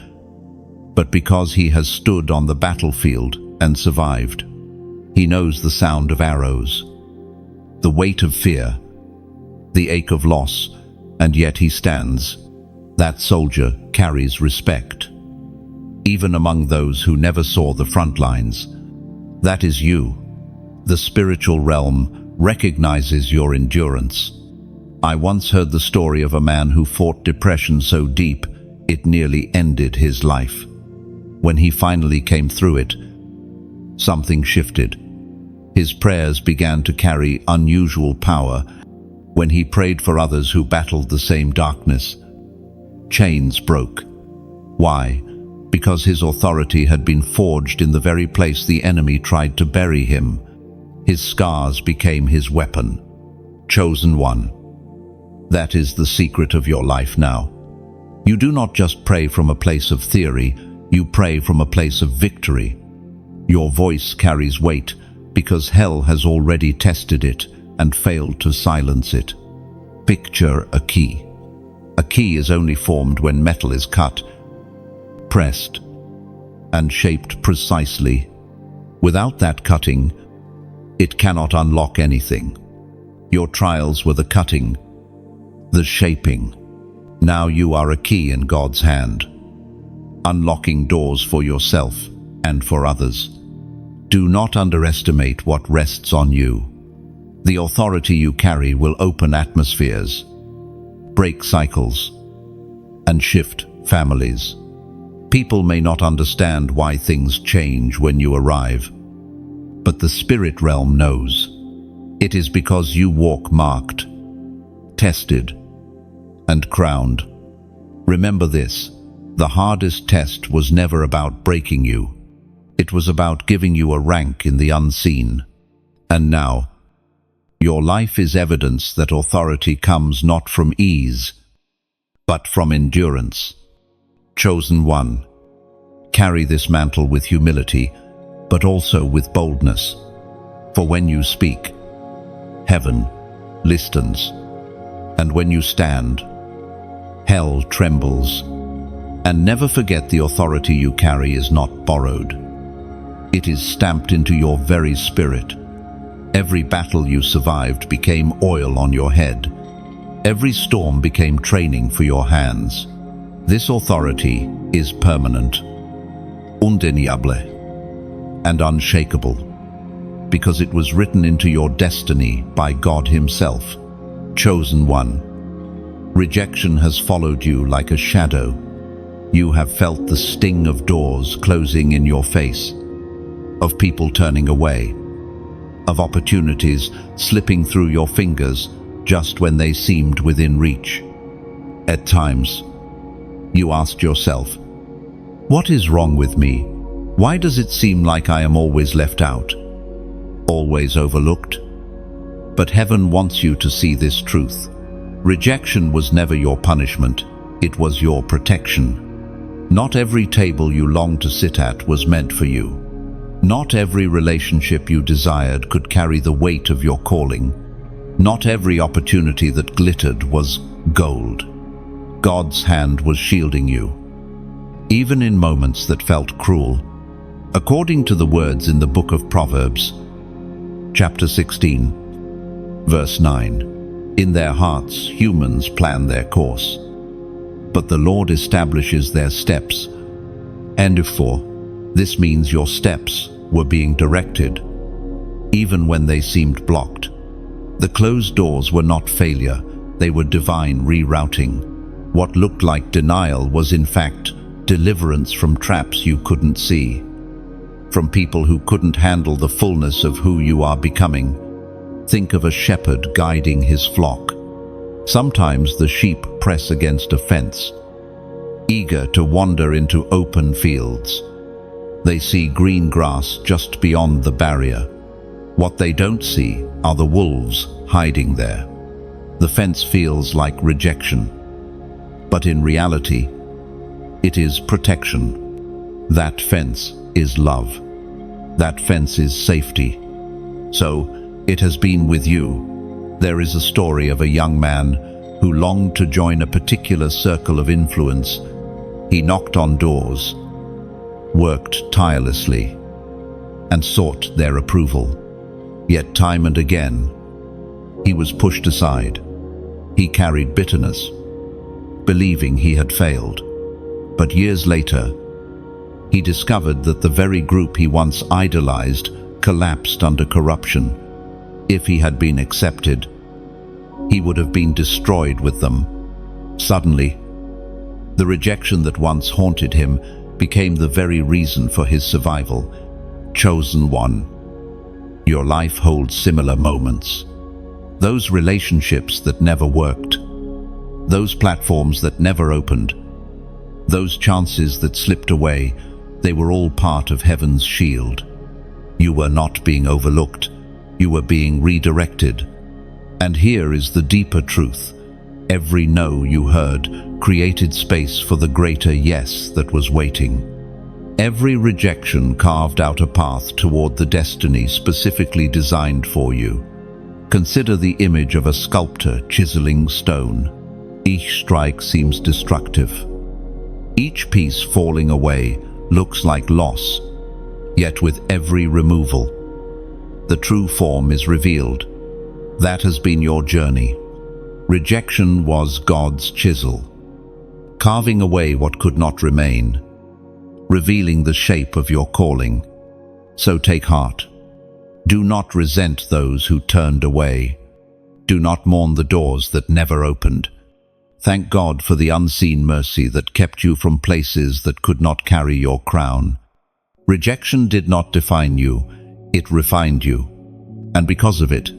but because he has stood on the battlefield and survived. He knows the sound of arrows, the weight of fear, the ache of loss, and yet he stands. That soldier carries respect, even among those who never saw the front lines. That is you. The spiritual realm recognizes your endurance. I once heard the story of a man who fought depression so deep it nearly ended his life. When he finally came through it, something shifted. His prayers began to carry unusual power. When he prayed for others who battled the same darkness, chains broke. Why? Because his authority had been forged in the very place the enemy tried to bury him. His scars became his weapon. Chosen one. That is the secret of your life now. You do not just pray from a place of theory, you pray from a place of victory. Your voice carries weight because hell has already tested it and failed to silence it. Picture a key. A key is only formed when metal is cut, pressed, and shaped precisely. Without that cutting, it cannot unlock anything. Your trials were the cutting, the shaping. Now you are a key in God's hand, unlocking doors for yourself and for others. Do not underestimate what rests on you. The authority you carry will open atmospheres, break cycles, and shift families. People may not understand why things change when you arrive, but the spirit realm knows. It is because you walk marked, tested, and crowned. Remember this, the hardest test was never about breaking you. It was about giving you a rank in the unseen. And now, your life is evidence that authority comes not from ease, but from endurance. Chosen one, carry this mantle with humility, but also with boldness. For when you speak, heaven listens, and when you stand, hell trembles. And never forget, the authority you carry is not borrowed. It is stamped into your very spirit. Every battle you survived became oil on your head. Every storm became training for your hands. This authority is permanent, undeniable, and unshakable, because it was written into your destiny by God Himself. Chosen one, rejection has followed you like a shadow. You have felt the sting of doors closing in your face, of people turning away, of opportunities slipping through your fingers just when they seemed within reach. At times, you asked yourself, what is wrong with me? Why does it seem like I am always left out, always overlooked? But heaven wants you to see this truth. Rejection was never your punishment, it was your protection. Not every table you longed to sit at was meant for you. Not every relationship you desired could carry the weight of your calling. Not every opportunity that glittered was gold. God's hand was shielding you, even in moments that felt cruel. According to the words in the book of Proverbs, chapter 16, verse 9, in their hearts humans plan their course, but the Lord establishes their steps. And this means your steps were being directed, even when they seemed blocked. The closed doors were not failure, they were divine rerouting. What looked like denial was in fact deliverance from traps you couldn't see, from people who couldn't handle the fullness of who you are becoming. Think of a shepherd guiding his flock. Sometimes the sheep press against a fence, eager to wander into open fields. They see green grass just beyond the barrier. What they don't see are the wolves hiding there. The fence feels like rejection, but in reality, it is protection. That fence is love. That fence is safety. So, it has been with you. There is a story of a young man who longed to join a particular circle of influence. He knocked on doors, worked tirelessly, and sought their approval. Yet time and again, he was pushed aside. He carried bitterness, believing he had failed. But years later, he discovered that the very group he once idolized collapsed under corruption. If he had been accepted, he would have been destroyed with them. Suddenly, the rejection that once haunted him became the very reason for his survival. Chosen one. Your life holds similar moments. Those relationships that never worked. Those platforms that never opened. Those chances that slipped away. They were all part of heaven's shield. You were not being overlooked. You were being redirected. And here is the deeper truth. Every no you heard created space for the greater yes that was waiting. Every rejection carved out a path toward the destiny specifically designed for you. Consider the image of a sculptor chiseling stone. Each strike seems destructive. Each piece falling away looks like loss. Yet with every removal, the true form is revealed. That has been your journey. Rejection was God's chisel, carving away what could not remain, revealing the shape of your calling. So take heart. Do not resent those who turned away. Do not mourn the doors that never opened. Thank God for the unseen mercy that kept you from places that could not carry your crown. Rejection did not define you, it refined you. And because of it,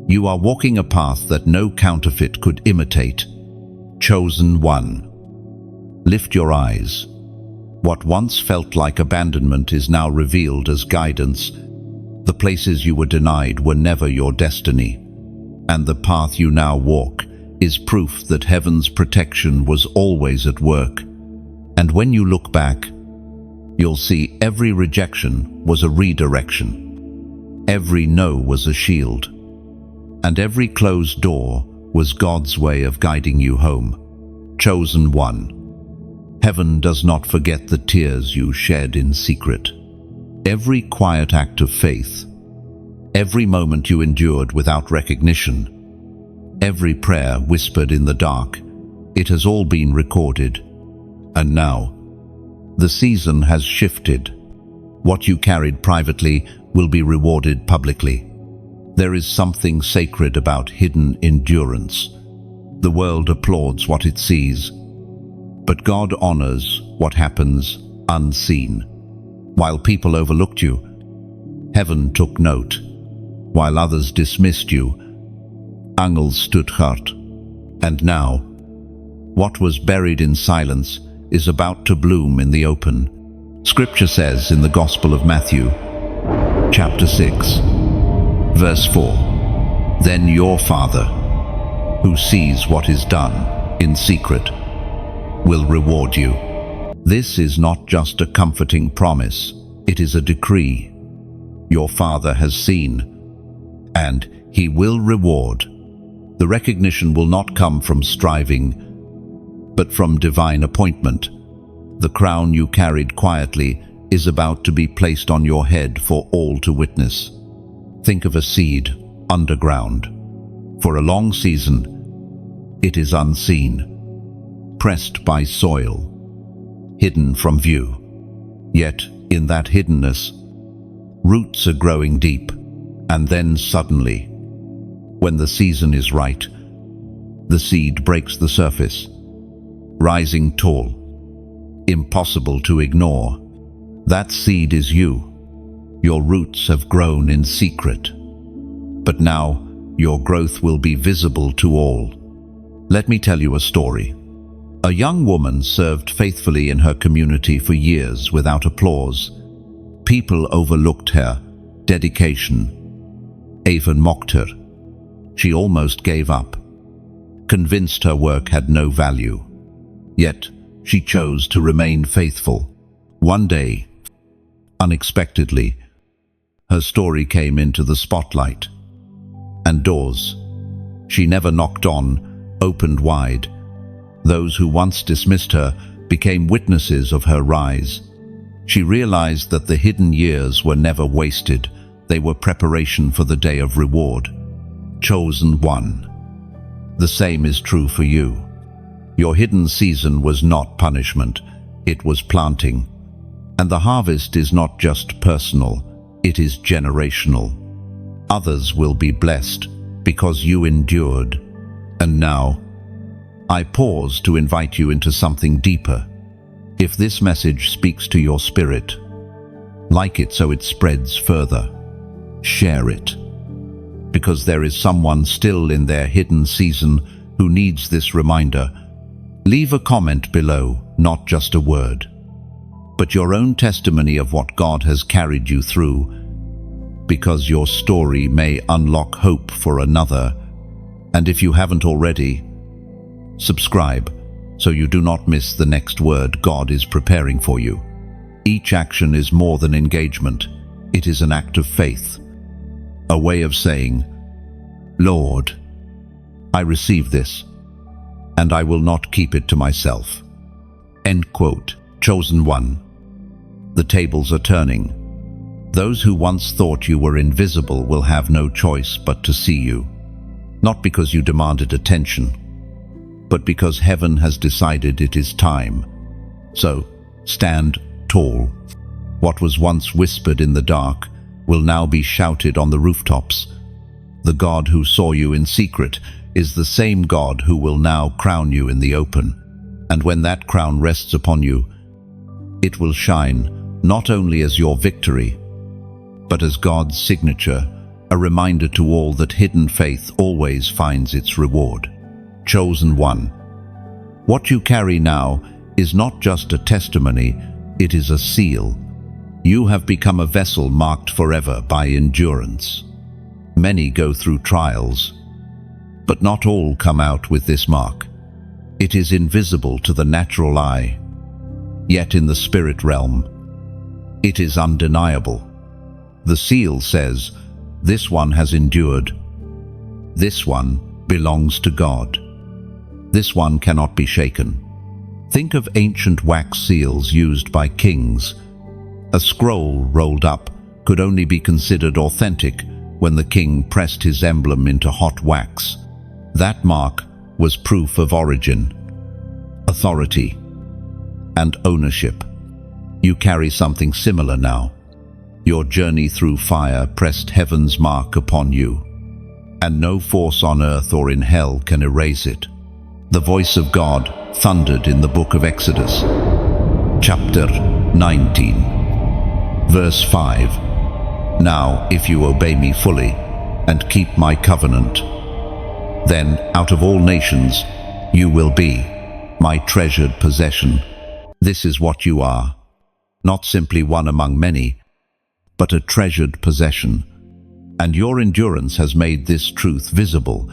you are walking a path that no counterfeit could imitate. Chosen one. Lift your eyes. What once felt like abandonment is now revealed as guidance. The places you were denied were never your destiny, and the path you now walk is proof that heaven's protection was always at work. And when you look back, you'll see every rejection was a redirection. Every no was a shield. And every closed door was God's way of guiding you home. Chosen one. Heaven does not forget the tears you shed in secret. Every quiet act of faith. Every moment you endured without recognition. Every prayer whispered in the dark. It has all been recorded. And now, the season has shifted. What you carried privately will be rewarded publicly. There is something sacred about hidden endurance. The world applauds what it sees, but God honors what happens unseen. While people overlooked you, heaven took note. While others dismissed you, angels stood hurt. And now, what was buried in silence is about to bloom in the open. Scripture says in the Gospel of Matthew, chapter 6, verse 4, "Then your Father, who sees what is done in secret, will reward you." This is not just a comforting promise, it is a decree. Your Father has seen, and He will reward. The recognition will not come from striving, but from divine appointment. The crown you carried quietly is about to be placed on your head for all to witness. Think of a seed underground. For a long season, it is unseen, pressed by soil, hidden from view. Yet, in that hiddenness, roots are growing deep, and then suddenly, when the season is right, the seed breaks the surface, rising tall, impossible to ignore. That seed is you. Your roots have grown in secret, but now your growth will be visible to all. Let me tell you a story. A young woman served faithfully in her community for years without applause. People overlooked her dedication, even mocked her. She almost gave up, convinced her work had no value. Yet she chose to remain faithful. One day, unexpectedly, her story came into the spotlight, and doors she never knocked on opened wide. Those who once dismissed her became witnesses of her rise. She realized that the hidden years were never wasted. They were preparation for the day of reward. Chosen one. The same is true for you. Your hidden season was not punishment, it was planting. And the harvest is not just personal, it is generational. Others will be blessed because you endured. And now, I pause to invite you into something deeper. If this message speaks to your spirit, like it so it spreads further. Share it. Because there is someone still in their hidden season who needs this reminder. Leave a comment below, not just a word, but your own testimony of what God has carried you through, because your story may unlock hope for another. And if you haven't already, subscribe so you do not miss the next word God is preparing for you. Each action is more than engagement. It is an act of faith, a way of saying, Lord, I receive this, and I will not keep it to myself. End quote. Chosen one. The tables are turning. Those who once thought you were invisible will have no choice but to see you. Not because you demanded attention, but because heaven has decided it is time. So, stand tall. What was once whispered in the dark will now be shouted on the rooftops. The God who saw you in secret is the same God who will now crown you in the open. And when that crown rests upon you, it will shine not only as your victory, but as God's signature, a reminder to all that hidden faith always finds its reward. Chosen one. What you carry now is not just a testimony, it is a seal. You have become a vessel marked forever by endurance. Many go through trials, but not all come out with this mark. It is invisible to the natural eye, yet in the spirit realm, it is undeniable. The seal says, this one has endured. This one belongs to God. This one cannot be shaken. Think of ancient wax seals used by kings. A scroll rolled up could only be considered authentic when the king pressed his emblem into hot wax. That mark was proof of origin, authority, and ownership. You carry something similar now. Your journey through fire pressed heaven's mark upon you, and no force on earth or in hell can erase it. The voice of God thundered in the book of Exodus, chapter 19, verse 5. Now, if you obey me fully and keep my covenant, then out of all nations you will be my treasured possession. This is what you are, not simply one among many, but a treasured possession. And your endurance has made this truth visible.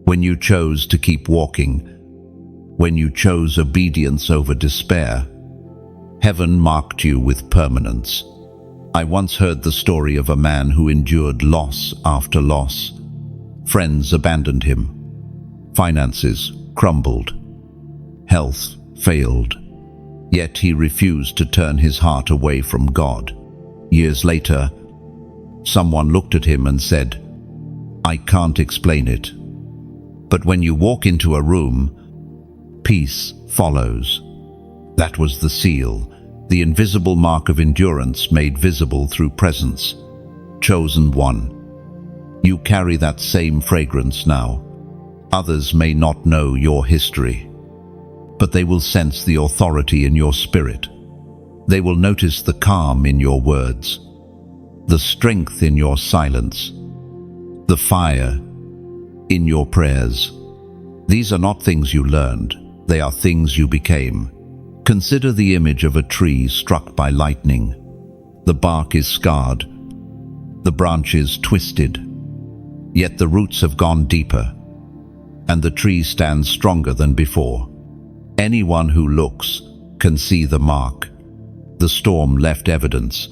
When you chose to keep walking, when you chose obedience over despair, heaven marked you with permanence. I once heard the story of a man who endured loss after loss. Friends abandoned him. Finances crumbled. Health failed. Yet he refused to turn his heart away from God. Years later, someone looked at him and said, I can't explain it, but when you walk into a room, peace follows. That was the seal, the invisible mark of endurance made visible through presence. Chosen one. You carry that same fragrance now. Others may not know your history, but they will sense the authority in your spirit. They will notice the calm in your words, the strength in your silence, the fire in your prayers. These are not things you learned, they are things you became. Consider the image of a tree struck by lightning. The bark is scarred, the branches twisted, yet the roots have gone deeper, and the tree stands stronger than before. Anyone who looks can see the mark. The storm left evidence,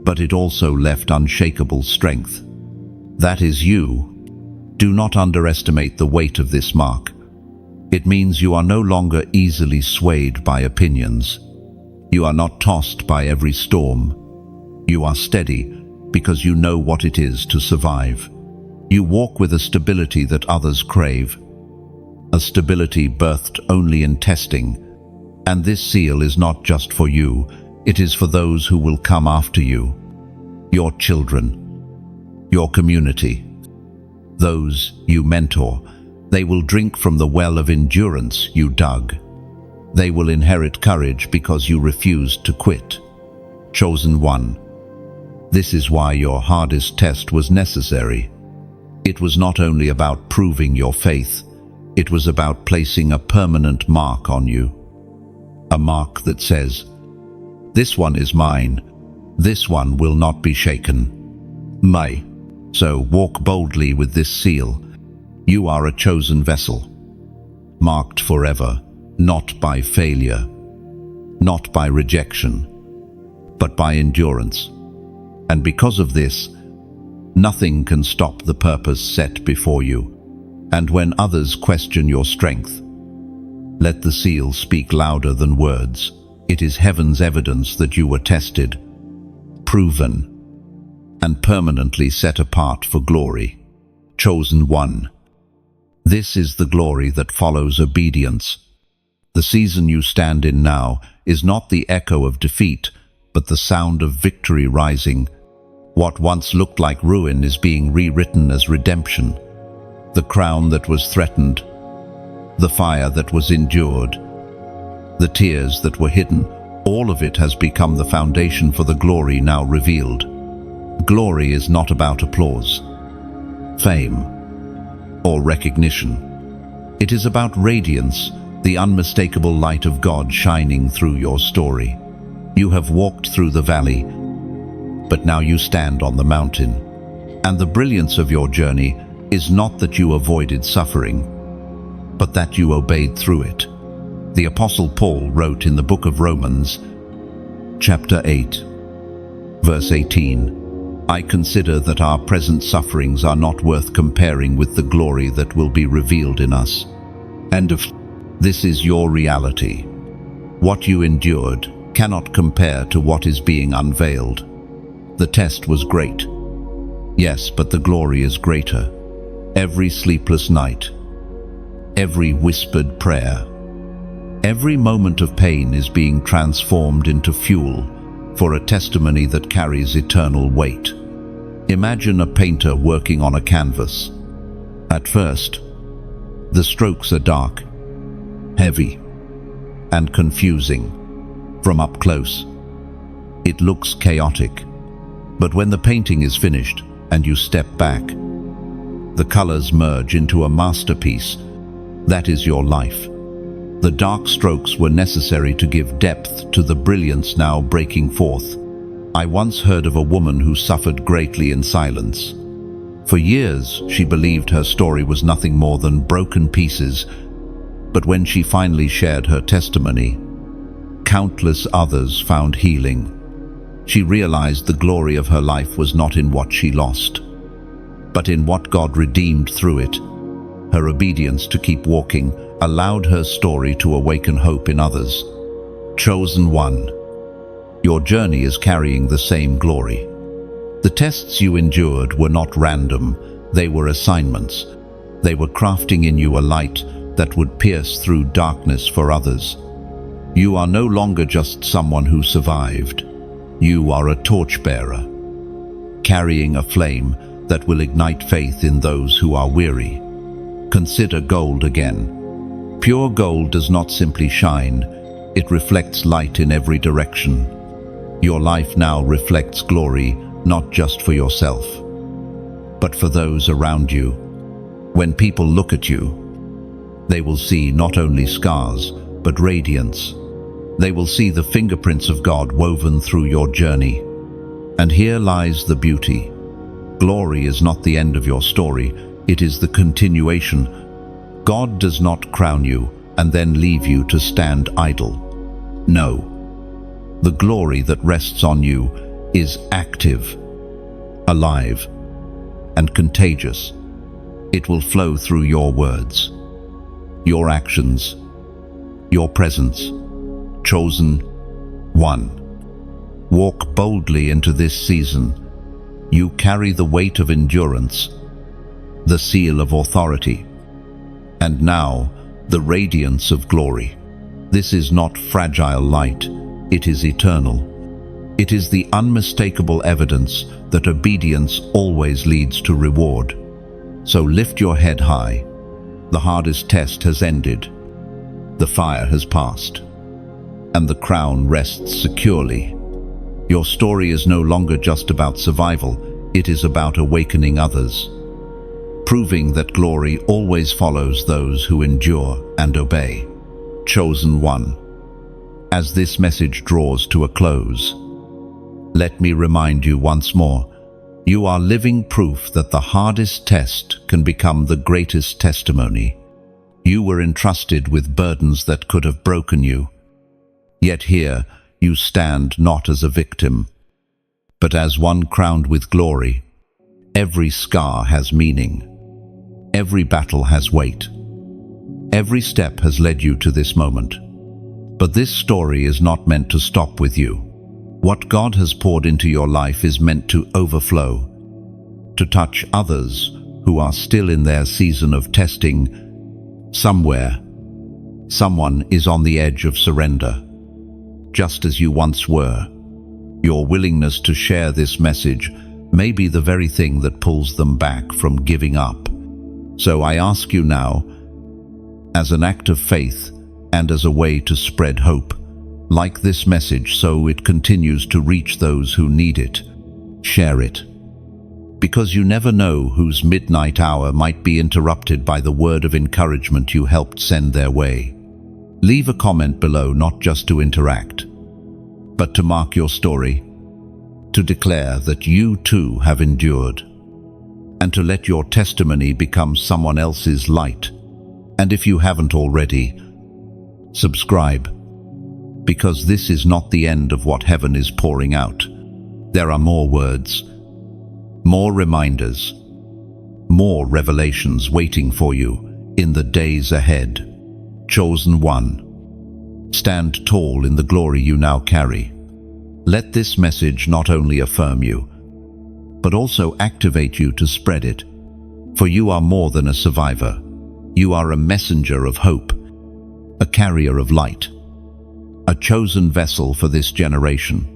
but it also left unshakable strength. That is you. Do not underestimate the weight of this mark. It means you are no longer easily swayed by opinions. You are not tossed by every storm. You are steady because you know what it is to survive. You walk with a stability that others crave, a stability birthed only in testing. And this seal is not just for you, it is for those who will come after you, your children, your community, those you mentor. They will drink from the well of endurance you dug. They will inherit courage because you refused to quit. Chosen one. This is why your hardest test was necessary. It was not only about proving your faith, it was about placing a permanent mark on you. A mark that says, "This one is mine. This one will not be shaken." So walk boldly with this seal. You are a chosen vessel, marked forever, not by failure, not by rejection, but by endurance. And because of this, nothing can stop the purpose set before you. And when others question your strength, let the seal speak louder than words. It is heaven's evidence that you were tested, proven, and permanently set apart for glory. Chosen one. This is the glory that follows obedience. The season you stand in now is not the echo of defeat, but the sound of victory rising. What once looked like ruin is being rewritten as redemption. The crown that was threatened, the fire that was endured, the tears that were hidden, all of it has become the foundation for the glory now revealed. Glory is not about applause, fame, or recognition. It is about radiance, the unmistakable light of God shining through your story. You have walked through the valley, but now you stand on the mountain. And the brilliance of your journey is not that you avoided suffering, but that you obeyed through it. The Apostle Paul wrote in the book of Romans, chapter 8, verse 18, "I consider that our present sufferings are not worth comparing with the glory that will be revealed in us." And if this is your reality, what you endured cannot compare to what is being unveiled. The test was great. Yes, but the glory is greater. Every sleepless night, every whispered prayer, every moment of pain is being transformed into fuel for a testimony that carries eternal weight. Imagine a painter working on a canvas. At first, the strokes are dark, heavy, and confusing. From up close, it looks chaotic. But when the painting is finished and you step back, the colors merge into a masterpiece. That is your life. The dark strokes were necessary to give depth to the brilliance now breaking forth. I once heard of a woman who suffered greatly in silence. For years, she believed her story was nothing more than broken pieces. But when she finally shared her testimony, countless others found healing. She realized the glory of her life was not in what she lost, but in what God redeemed through it. Her obedience to keep walking allowed her story to awaken hope in others. Chosen one. Your journey is carrying the same glory. The tests you endured were not random, they were assignments. They were crafting in you a light that would pierce through darkness for others. You are no longer just someone who survived. You are a torchbearer, carrying a flame that will ignite faith in those who are weary. Consider gold again. Pure gold does not simply shine, it reflects light in every direction. Your life now reflects glory, not just for yourself, but for those around you. When people look at you, they will see not only scars, but radiance. They will see the fingerprints of God woven through your journey. And here lies the beauty. Glory is not the end of your story, it is the continuation. God does not crown you and then leave you to stand idle. No. The glory that rests on you is active, alive, and contagious. It will flow through your words, your actions, your presence. Chosen one. Walk boldly into this season. You carry the weight of endurance, the seal of authority, and now the radiance of glory. This is not fragile light, it is eternal. It is the unmistakable evidence that obedience always leads to reward. So lift your head high. The hardest test has ended. The fire has passed, and the crown rests securely. Your story is no longer just about survival, it is about awakening others, proving that glory always follows those who endure and obey. Chosen one. As this message draws to a close, let me remind you once more, you are living proof that the hardest test can become the greatest testimony. You were entrusted with burdens that could have broken you. Yet here you stand not as a victim, but as one crowned with glory. Every scar has meaning. Every battle has weight. Every step has led you to this moment. But this story is not meant to stop with you. What God has poured into your life is meant to overflow, to touch others who are still in their season of testing. Somewhere, someone is on the edge of surrender, just as you once were. Your willingness to share this message may be the very thing that pulls them back from giving up. So I ask you now, as an act of faith and as a way to spread hope, like this message so it continues to reach those who need it. Share it. Because you never know whose midnight hour might be interrupted by the word of encouragement you helped send their way. Leave a comment below, not just to interact, but to mark your story, to declare that you too have endured, and to let your testimony become someone else's light. And if you haven't already, subscribe, because this is not the end of what heaven is pouring out. There are more words, more reminders, more revelations waiting for you in the days ahead. Chosen one. Stand tall in the glory you now carry. Let this message not only affirm you, but also activate you to spread it. For you are more than a survivor. You are a messenger of hope, a carrier of light, a chosen vessel for this generation.